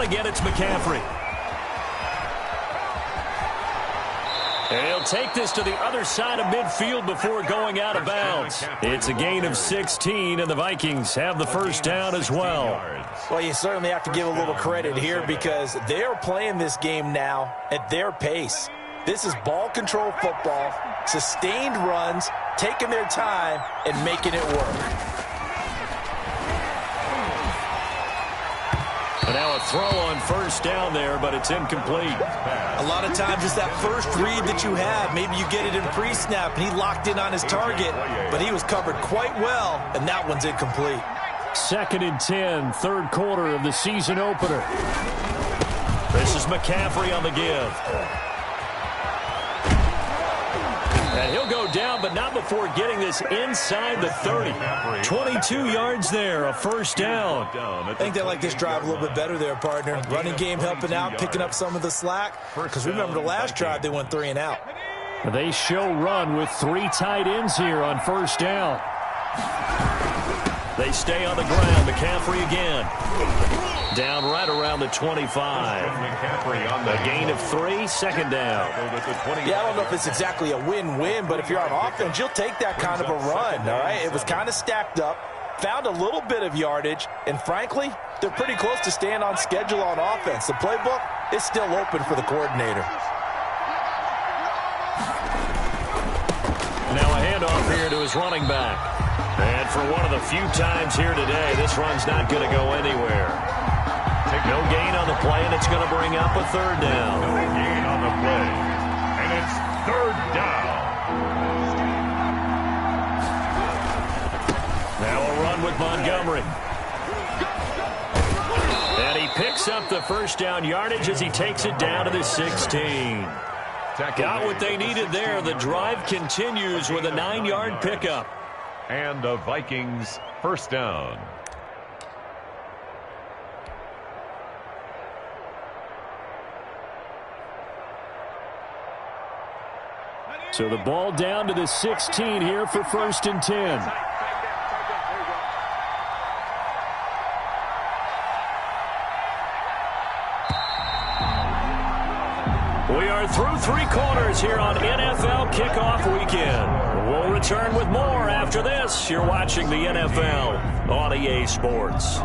Again, it's McCaffrey. And he'll take this to the other side of midfield before going out of bounds. It's a gain of 16, and the Vikings have the first down as well.
Well, you certainly have to give a little credit here because they're playing this game now at their pace. This is ball control football, sustained runs, taking their time, and making it work.
Now a throw on first down there, but it's incomplete.
A lot of times it's that first read that you have. Maybe you get it in pre-snap, and he locked in on his target, but he was covered quite well, and that one's incomplete.
2nd and 10, 3rd quarter of the season opener. This is McCaffrey on the give. And he'll go down, but not before getting this inside the 30. 22 yards there, a first down.
I think they like this drive a little bit better there, partner. Running game helping out, picking up some of the slack. Because remember the last drive, they went 3 and out.
They show run with 3 tight ends here on first down. They stay on the ground. McCaffrey again. Down right around the 25. A gain of 3, second down.
Yeah, I don't know if it's exactly a win-win, but if you're on offense, you'll take that kind of a run, all right? It was kind of stacked up, found a little bit of yardage, and frankly, they're pretty close to staying on schedule on offense. The playbook is still open for the coordinator.
Now a handoff here to his running back. And for one of the few times here today, this run's not going to go anywhere. No gain on the play, and it's going to bring up a 3rd down.
No gain on the play, and it's 3rd down.
Now a run with Montgomery. And he picks up the first down yardage as he takes it down to the 16. Got what they needed there. The drive continues with a 9-yard pickup.
And the Vikings first down.
So the ball down to the 16 here for 1st and 10. We are through 3 quarters here on NFL Kickoff Weekend. We'll return with more after this. You're watching the NFL on EA Sports.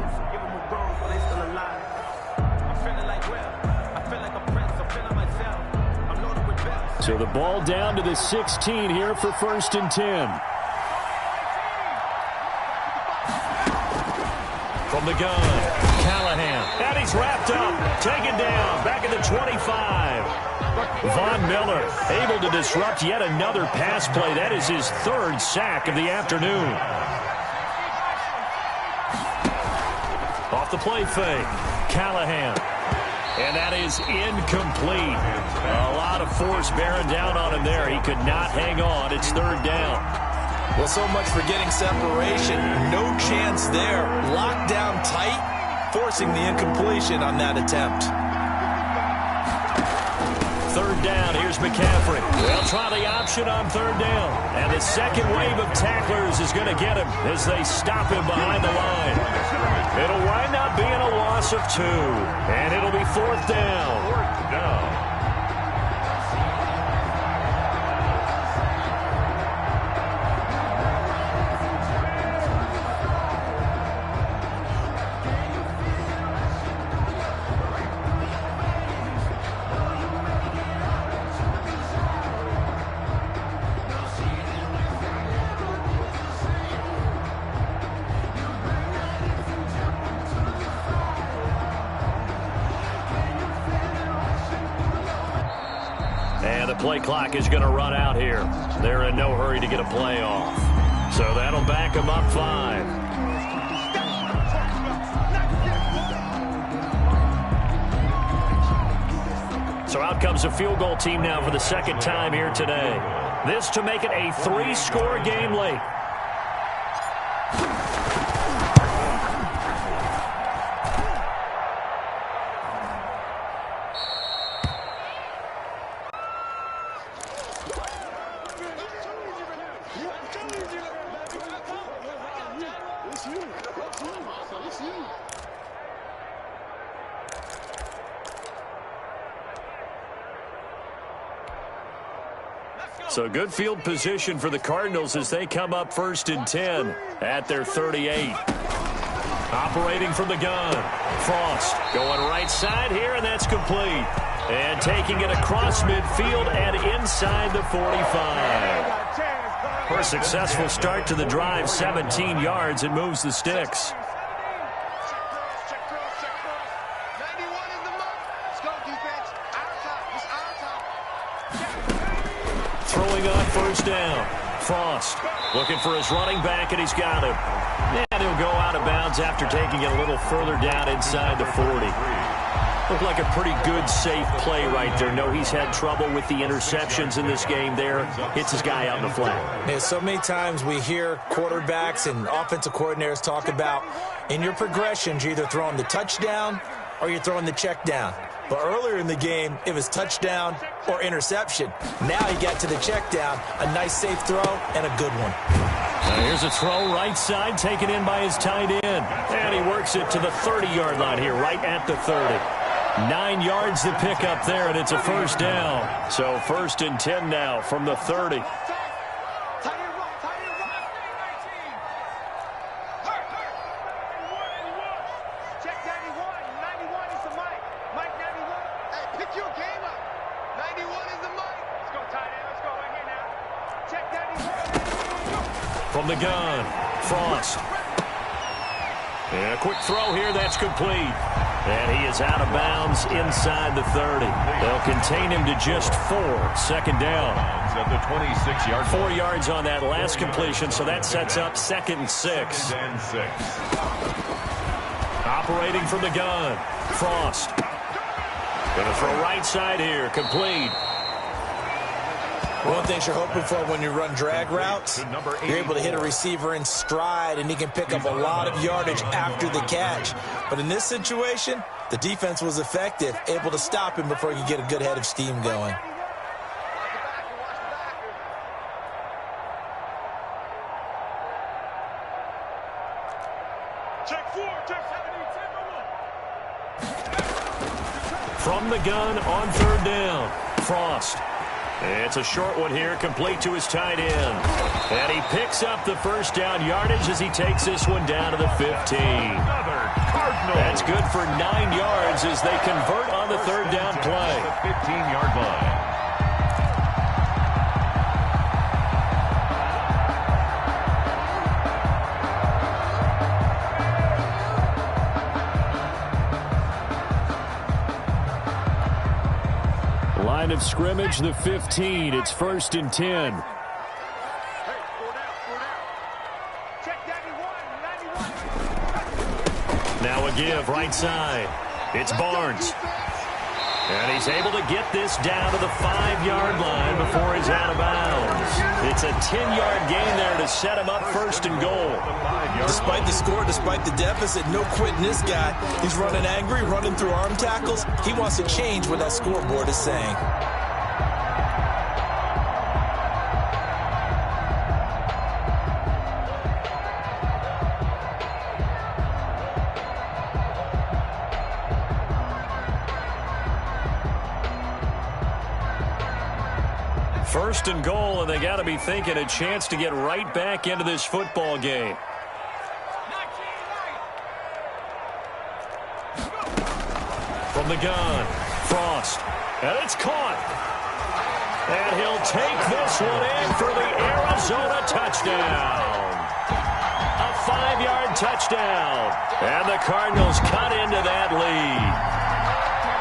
So the ball down to the 16 here for 1st and 10. From the gun, Callahan. And he's wrapped up, taken down, back at the 25. Von Miller able to disrupt yet another pass play. That is his 3rd sack of the afternoon. Off the play fake, Callahan. And that is incomplete. A lot of force bearing down on him there. He could not hang on. It's 3rd down.
Well, so much for getting separation. No chance there. Locked down tight, forcing the incompletion on that attempt.
3rd down, here's McCaffrey. They'll try the option on 3rd down. And the second wave of tacklers is going to get him as they stop him behind the line. It'll wind up being a loss of 2. And it'll be 4th down.
4th down.
Play clock is going to run out here. They're in no hurry to get a play off. So that'll back them up 5. So out comes a field goal team now for the 2nd time here today. This to make it a 3-score game late. So good field position for the Cardinals as they come up 1st and 10 at their 38. Operating from the gun. Frost going right side here, and that's complete. And taking it across midfield and inside the 45. For a successful start to the drive, 17 yards, and moves the sticks. Throwing on 1st down. Frost looking for his running back, and he's got him. And he'll go out of bounds after taking it a little further down inside the 40. Looked like a pretty good, safe play right there. No, he's had trouble with the interceptions in this game there. Hits his guy out in the flat.
Yeah, so many times we hear quarterbacks and offensive coordinators talk about in your progressions, you're either throwing the touchdown or you're throwing the check down. But earlier in the game, it was touchdown or interception. Now he got to the check down, a nice safe throw, and a good one.
Now here's a throw right side, taken in by his tight end. And he works it to the 30-yard line here, right at the 30. 9 yards to pick up there, and it's a 1st down. So 1st and 10 now from the 30. From the gun, Frost. And a quick throw here, that's complete. And he is out of bounds inside the 30. They'll contain him to just 4. 2nd down.
At the 26-yard
4 yards on that last completion, so that sets up 2nd and 6. Operating from the gun, Frost. Going to throw right side here, complete.
One of the things you're hoping for when you run drag routes, you're able to hit a receiver in stride, and he can pick up a lot of yardage after the catch. But in this situation, the defense was effective, able to stop him before he could get a good head of steam going.
From the gun on 3rd down. Frost. It's a short one here, complete to his tight end. And he picks up the first down yardage as he takes this one down to the 15. That's good for 9 yards as they convert on the third down play.
The 15-yard line.
Line of scrimmage, the 15. It's 1st and 10.
Hey, 4 down, 4 down. Check 91, 91.
Now a give, right side. It's Barnes. And he's able to get this down to the 5-yard line before he's out of bounds. It's a 10-yard gain there to set him up 1st and goal.
Despite the score, despite the deficit, no quitting this guy. He's running angry, running through arm tackles. He wants to change what that scoreboard is saying.
First and goal, and they got to be thinking a chance to get right back into this football game. From the gun, Frost, and it's caught. And he'll take this one in for the Arizona touchdown. A 5-yard touchdown, and the Cardinals cut into that lead.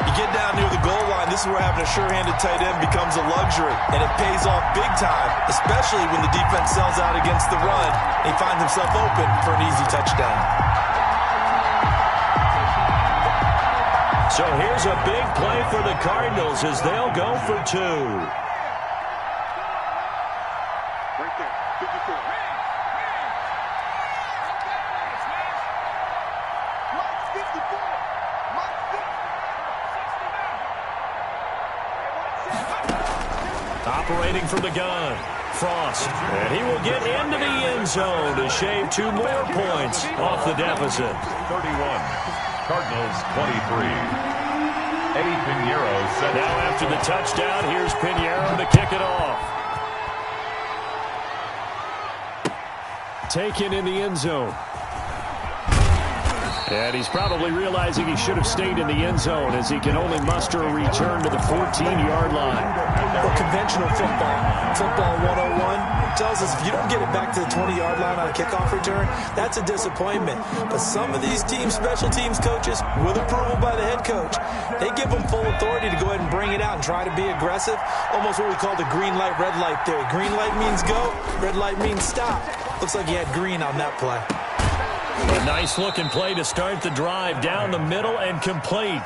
You get down near the goal line, this is where having a sure-handed tight end becomes a luxury, and it pays off big time, especially when the defense sells out against the run. He finds himself open for an easy touchdown.
So here's a big play for the Cardinals as they'll go for 2.
Right there, 54. Mike 54. Mike 60.
Operating from the gun, Frost. And he will get into the end zone to shave 2 more points off the deficit.
31. Cardinals 23. Eddie Pinheiro set.
Now after the touchdown, here's Pinheiro to kick it off. Taken in the end zone. And he's probably realizing he should have stayed in the end zone as he can only muster a return to the 14-yard line.
Well, conventional football 101 tells us if you don't get it back to the 20-yard line on a kickoff return, that's a disappointment. But some of these special teams coaches, with approval by the head coach, they give them full authority to go ahead and bring it out and try to be aggressive. Almost what we call the green light, red light theory. Green light means go, red light means stop. Looks like he had green on that play.
A nice-looking play to start the drive down the middle and complete.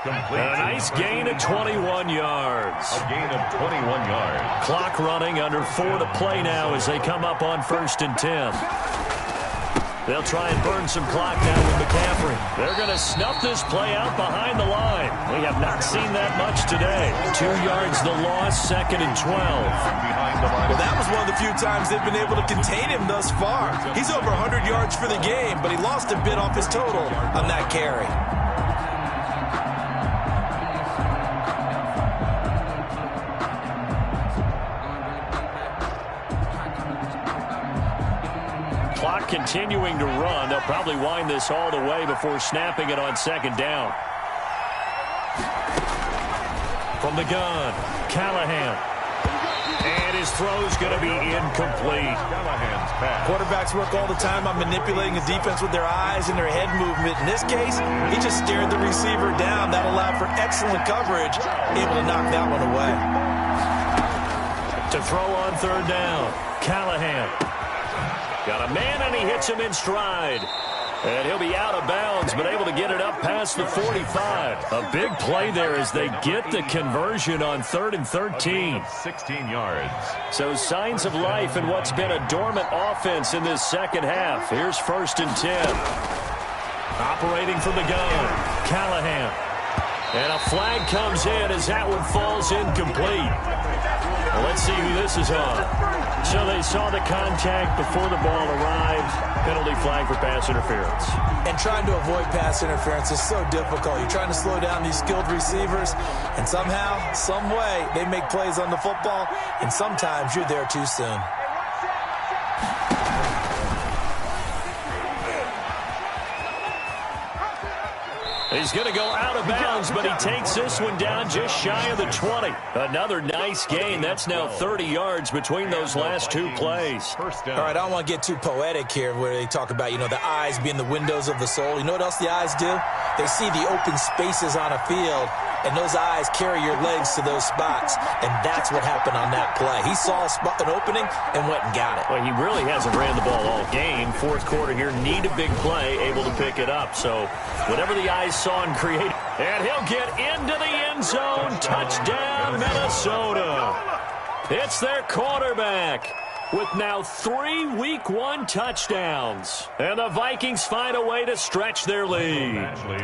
A nice gain of 21 yards.
A gain of 21 yards.
Clock running, under 4 to play now as they come up on 1st and 10. They'll try and burn some clock now with McCaffrey. They're going to snuff this play out behind the line. We have not seen that much today. 2 yards the loss, 2nd and 12.
Well, that was one of the few times they've been able to contain him thus far. He's over 100 yards for the game, but he lost a bit off his total on that carry.
Clock continuing to run. They'll probably wind this all the way before snapping it on 2nd down. From the gun, Callahan. And his throw's going to be incomplete.
Callahan's pass.
Quarterbacks work all the time on manipulating the defense with their eyes and their head movement. In this case, he just stared the receiver down. That allowed for excellent coverage, able to knock that one away.
To throw on 3rd down, Callahan. Got a man, and he hits him in stride. And he'll be out of bounds, but able to get it up past the 45. A big play there as they get the conversion on 3rd and 13.
16 yards.
So signs of life in what's been a dormant offense in this second half. Here's 1st and 10. Operating from the gun, Callahan. And a flag comes in as that one falls incomplete. Well, let's see who this is on. So they saw the contact before the ball arrived. Penalty flag for pass interference.
And trying to avoid pass interference is so difficult. You're trying to slow down these skilled receivers, and somehow, some way, they make plays on the football, and sometimes you're there too soon.
He's going to go out of bounds, but he takes this one down just shy of the 20. Another nice gain. That's now 30 yards between those last two plays.
All right, I don't want to get too poetic here where they talk about, the eyes being the windows of the soul. You know what else the eyes do? They see the open spaces on a field, and those eyes carry your legs to those spots, and that's what happened on that play. He saw an opening and went and got it.
Well, he really hasn't ran the ball all game. Fourth quarter here, need a big play, able to pick it up. So whatever the eyes saw and created, and he'll get into the end zone. Touchdown, Minnesota. It's their quarterback with now 3 Week 1 touchdowns. And the Vikings find a way to stretch their lead.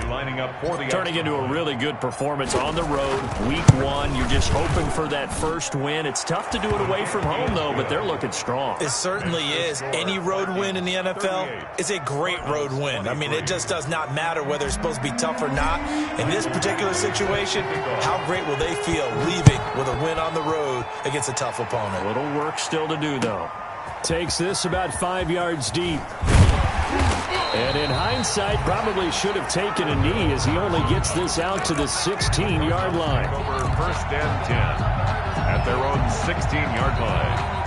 Lining up for the
turning into a really good performance on the road. Week 1, you're just hoping for that first win. It's tough to do it away from home, though, but they're looking strong.
It certainly is. Any road win in the NFL is a great road win. I mean, it just does not matter whether it's supposed to be tough or not. In this particular situation, how great will they feel leaving with a win on the road against a tough opponent?
A little work still to do, though. Takes this about 5 yards deep. And in hindsight, probably should have taken a knee as he only gets this out to the 16-yard line.
Over first and 10 at their own 16-yard line.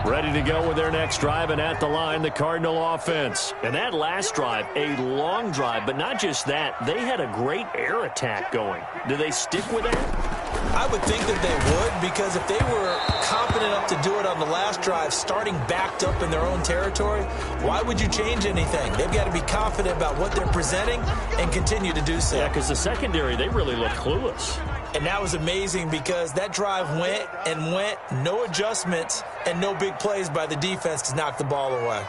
Ready to go with their next drive, and at the line, the Cardinal offense. And that last drive, a long drive, but not just that. They had a great air attack going. Do they stick with that?
I would think that they would, because if they were confident enough to do it on the last drive, starting backed up in their own territory, why would you change anything? They've got to be confident about what they're presenting and continue to do so.
Yeah, because the secondary, they really look clueless.
And that was amazing because that drive went and went, no adjustments and no big plays by the defense to knock the ball away.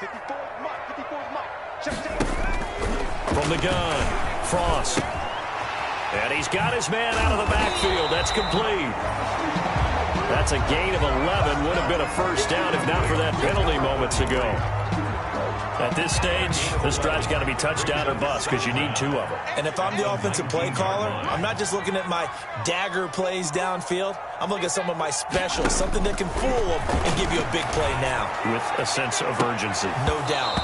From the gun, Frost. And he's got his man out of the backfield. That's complete. That's a gain of 11. Would have been a first down if not for that penalty moments ago. At this stage, this drive's got to be touchdown or bust because you need 2 of them.
And if I'm the offensive play caller, I'm not just looking at my dagger plays downfield. I'm looking at some of my specials, something that can fool them and give you a big play now.
With a sense of urgency.
No doubt.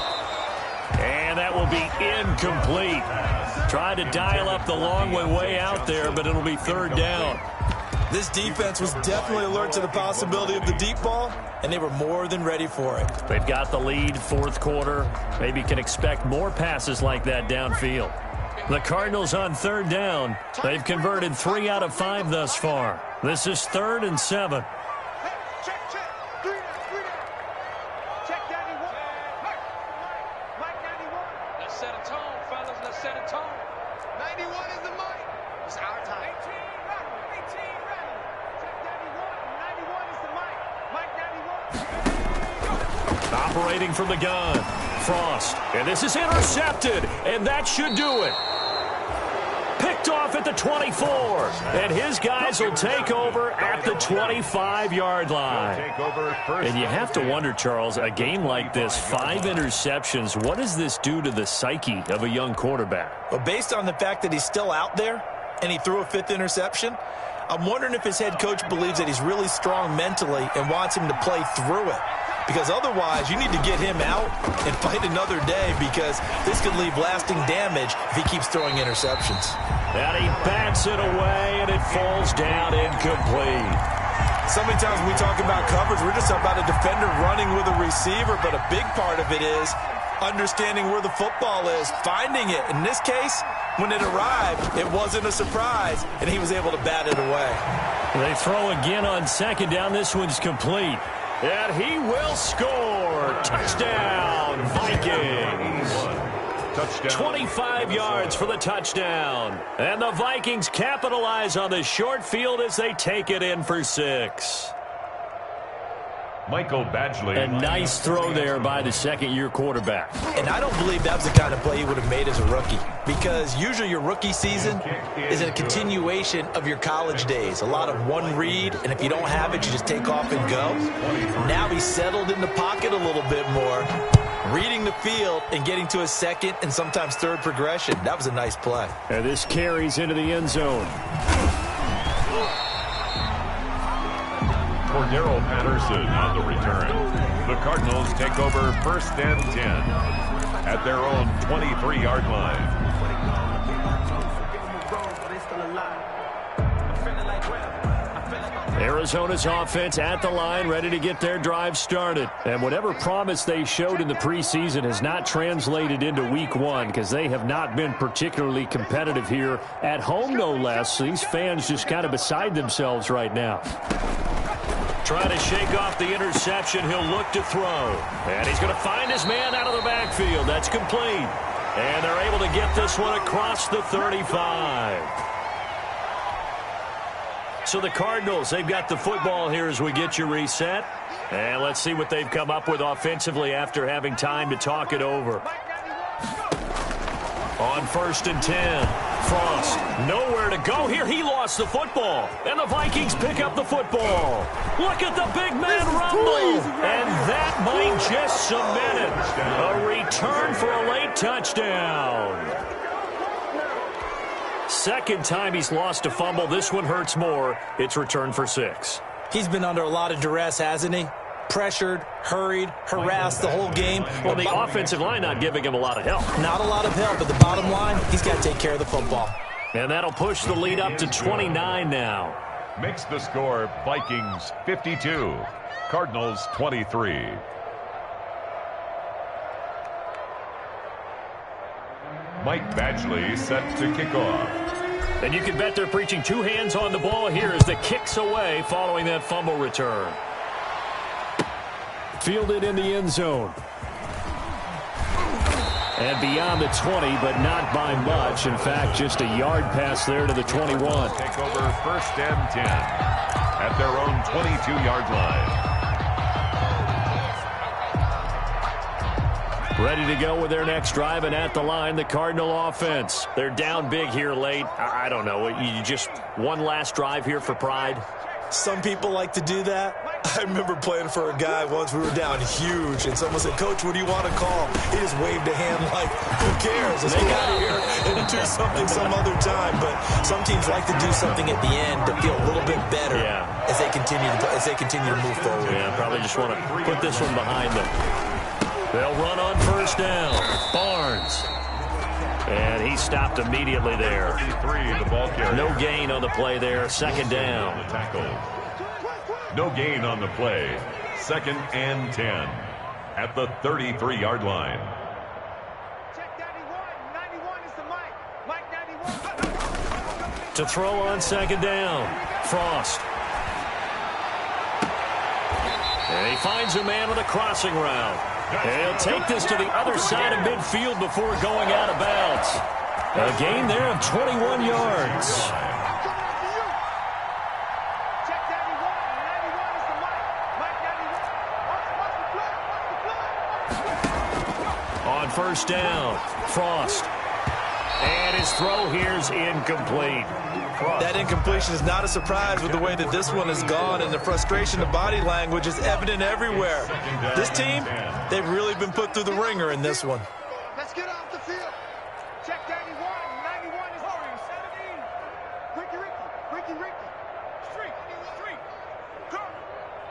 And that will be incomplete. Tried to dial up the long one way out there, but it'll be third down.
This defense was definitely alert to the possibility of the deep ball, and they were more than ready for it.
They've got the lead, fourth quarter. Maybe can expect more passes like that downfield. The Cardinals on third down. They've converted 3 out of 5 thus far. This is 3rd and 7. Operating from the gun, Frost. And this is intercepted, and that should do it. Picked off at the 24, and his guys will take over at the 25-yard line. And you have to wonder, Charles, a game like this, 5 interceptions, what does this do to the psyche of a young quarterback?
Well, based on the fact that he's still out there and he threw a 5th interception, I'm wondering if his head coach believes that he's really strong mentally and wants him to play through it. Because otherwise, you need to get him out and fight another day because this could leave lasting damage if he keeps throwing interceptions.
And he bats it away, and it falls down incomplete.
So many times when we talk about coverage, we're just talking about a defender running with a receiver, but a big part of it is understanding where the football is, finding it. In this case, when it arrived, it wasn't a surprise, and he was able to bat it away.
They throw again on second down. This one's complete. And he will score. Touchdown, Vikings.
Touchdown.
25 yards for the touchdown. And the Vikings capitalize on the short field as they take it in for 6.
Michael Badgley.
A nice throw there by the second-year quarterback.
And I don't believe that was the kind of play he would have made as a rookie, because usually your rookie season is a continuation of your college days. A lot of one read, and if you don't have it, you just take off and go. Now he's settled in the pocket a little bit more, reading the field and getting to a second and sometimes third progression. That was a nice play.
And this carries into the end zone.
Cordero Patterson on the return. The Cardinals take over 1st and 10 at their own 23-yard line.
Arizona's offense at the line, ready to get their drive started. And whatever promise they showed in the preseason has not translated into week one, because they have not been particularly competitive here at home, no less. So these fans just kind of beside themselves right now. Trying to shake off the interception. He'll look to throw. And he's going to find his man out of the backfield. That's complete. And they're able to get this one across the 35. So the Cardinals, they've got the football here as we get you reset. And let's see what they've come up with offensively after having time to talk it over. On 1st and 10, Frost nowhere to go here. He lost the football, and the Vikings pick up the football. Look at the big man rumble, and that might just cement it. A return for a late touchdown. Second time he's lost a fumble. This one hurts more. It's returned for 6.
He's been under a lot of duress, hasn't he? Pressured, hurried, harassed the whole game.
Well, the offensive line not giving him a lot of help.
Not a lot of help, but the bottom line, he's got to take care of the football.
And that'll push the lead up to 29 now.
Makes the score Vikings 52, Cardinals 23. Mike Badgley set to kick off.
And you can bet they're preaching 2 hands on the ball here as the kick's away following that fumble return. Fielded in the end zone. And beyond the 20, but not by much. In fact, just a yard pass there to the 21.
Take over 1st and 10 at their own 22-yard line.
Ready to go with their next drive, and at the line, the Cardinal offense. They're down big here late. I don't know. You just one last drive here for pride?
Some people like to do that. I remember playing for a guy once. We were down huge, and someone said, "Coach, what do you want to call?" He just waved a hand like, "Who cares? Let's get out of here and do something some other time." But some teams like to do something at the end to feel a little bit better as they continue to move forward.
Yeah, probably just want to put this one behind them. They'll run on 1st down. Barnes. And he stopped immediately there.
The ball carrier.
No gain on the play there. 2nd down.
The tackle. No gain on the play. 2nd and 10 at the 33-yard line.
Check 91 is the Mike 91.
To throw on 2nd down. Frost. And he finds a man with a crossing route. And he'll take this to the other side of midfield before going out of bounds. A gain there of 21 yards. On 1st down, Frost. And his throw here is incomplete.
That incompletion is not a surprise with the way that this one has gone, and the frustration of body language is evident everywhere. This team, they've really been put through the ringer in this one.
Let's get off the field. Check 91 is Orion 17. Ricky. Street. Come.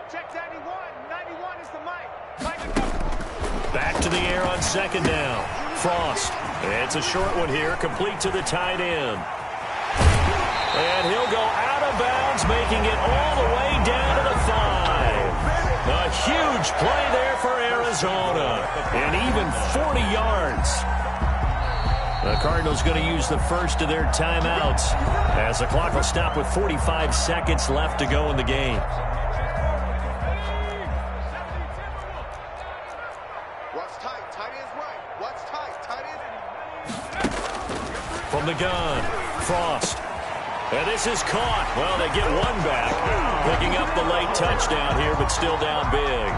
Check 91 is the Mike.
Back to the air on 2nd down. Frost. It's a short one here, complete to the tight end. And he'll go out of bounds, making it all the way down to the 5. A huge play there for Arizona. And even 40 yards. The Cardinals going to use the first of their timeouts as the clock will stop with 45 seconds left to go in the game.
What's tight? Tight is right. What's tight? Tight is.
From the gun, Frost. And this is caught. Well, they get one back. Picking up the late touchdown here, but still down big.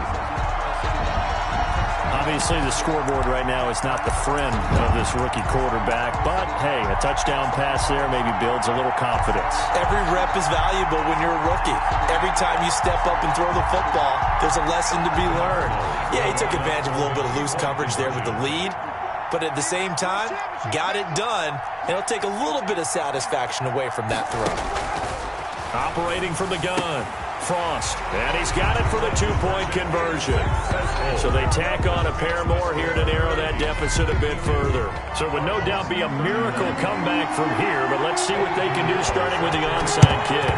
Obviously, the scoreboard right now is not the friend of this rookie quarterback. But, hey, a touchdown pass there maybe builds a little confidence.
Every rep is valuable when you're a rookie. Every time you step up and throw the football, there's a lesson to be learned. Yeah, he took advantage of a little bit of loose coverage there with the lead. But at the same time, got it done. And it'll take a little bit of satisfaction away from that throw.
Operating from the gun. Frost, and he's got it for the two-point conversion. So they tack on a pair more here to narrow that deficit a bit further. So it would no doubt be a miracle comeback from here, but let's see what they can do starting with the onside kick.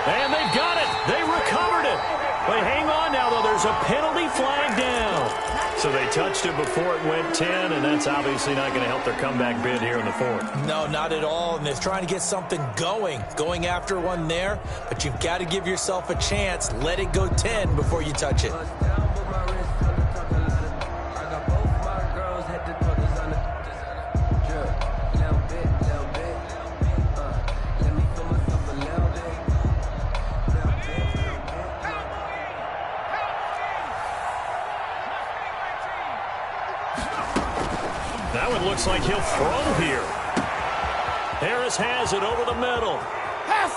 And they've got it. They recovered it. But hang on now, though. There's a penalty flag down. So they touched it before it went 10, and that's obviously not going to help their comeback bid here in the fourth.
No, not at all, and they're trying to get something going after one there, but you've got to give yourself a chance. Let it go 10 before you touch it.
Looks like he'll throw here. Harris has it over the middle.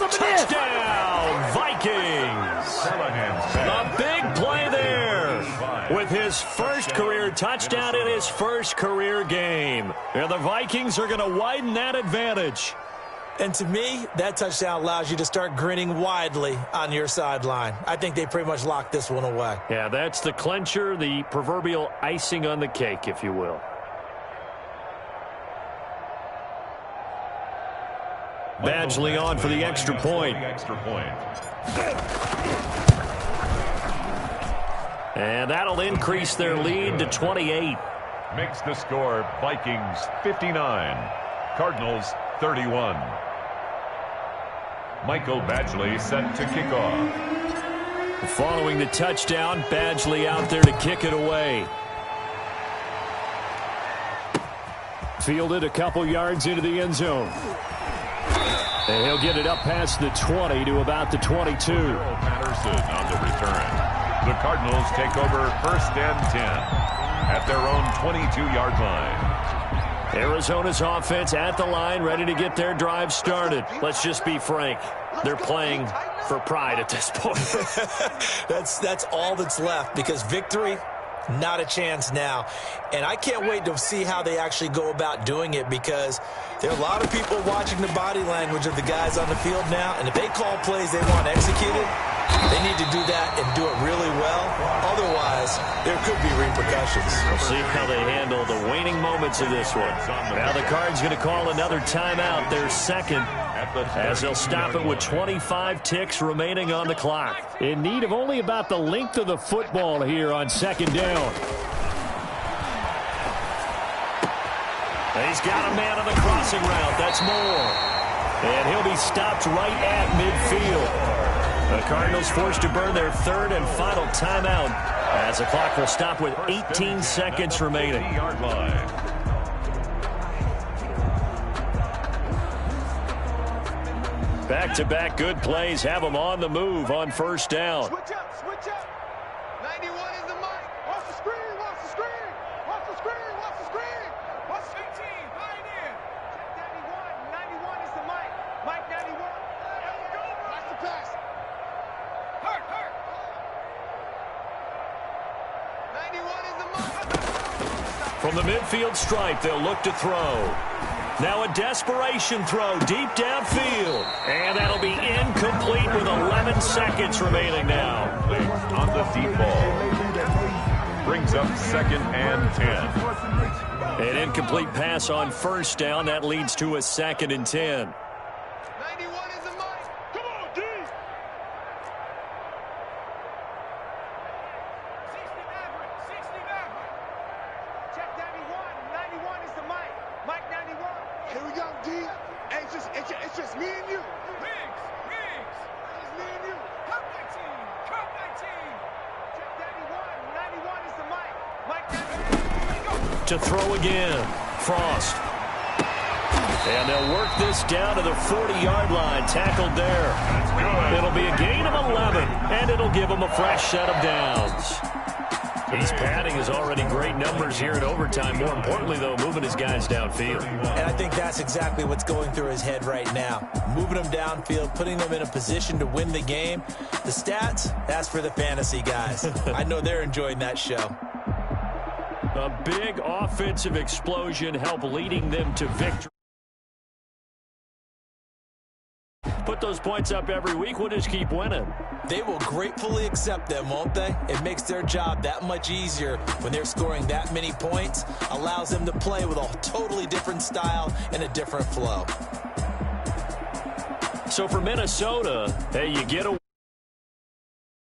Touchdown, Vikings. A big play there with his first career touchdown in his first career game. And the Vikings are going to widen that advantage.
And to me, that touchdown allows you to start grinning widely on your sideline. I think they pretty much locked this one away.
Yeah, that's the clincher, the proverbial icing on the cake, if you will. Badgley on for the extra point. And that'll increase their lead to 28.
Makes the score Vikings 59, Cardinals 31. Michael Badgley set to kick off.
Following the touchdown, Badgley out there to kick it away. Fielded a couple yards into the end zone. And he'll get it up past the 20 to about the 22.
Patterson on the return. The Cardinals take over first and 10 at their own 22-yard line.
Arizona's offense at the line, ready to get their drive started. Let's just be frank. They're playing for pride at this point.
That's all that's left, because victory, not a chance now. And I can't wait to see how they actually go about doing it, because there are a lot of people watching the body language of the guys on the field now, and if they call plays they want executed, they need to do that and do it really well. Otherwise, there could be repercussions.
We'll see how they handle the waning moments of this one. Now the Cards going to call another timeout, their second, as they'll stop it with 25 ticks remaining on the clock. In need of only about the length of the football here on second down. He's got a man on the crossing route. That's Moore. And he'll be stopped right at midfield. The Cardinals forced to burn their third and final timeout as the clock will stop with 18 seconds remaining. Back-to-back good plays have them on the move on first down.
Switch up, switch up. 91 is the mic. Watch the screen, watch the screen. Watch the screen, watch the screen. Watch 18, right in. Check 91, 91 is the mic. Mike 91. Watch the pass. Hurt. 91 is the mic.
From the midfield stripe, they'll look to throw. Now a desperation throw deep downfield. And that'll be incomplete with 11 seconds remaining now.
On the deep ball. Brings up second and 10.
An incomplete pass on first down. That leads to a second and 10.
91 is the mic. Come on, D. 60 Maverick. Check 91. 91 is the mic. Mike 91. Here we go, D. Hey, it's just me and you. Riggs. It's me and you. Cup 19. Check 91. 91 is the mic. Mike 91.
To throw again. Frost. And they'll work this down to the 40-yard line, tackled there.
That's good.
It'll be a gain of 11, and it'll give them a fresh set of downs. He's padding his already great numbers here in overtime. More importantly, though, moving his guys downfield.
And I think that's exactly what's going through his head right now. Moving them downfield, putting them in a position to win the game. The stats, that's for the fantasy guys. I know they're enjoying that show.
A big offensive explosion helped leading them to victory. Put those points up every week, we'll just keep winning.
They will gratefully accept them, won't they? It makes their job that much easier when they're scoring that many points. Allows them to play with a totally different style and a different flow.
So for Minnesota, hey, you get a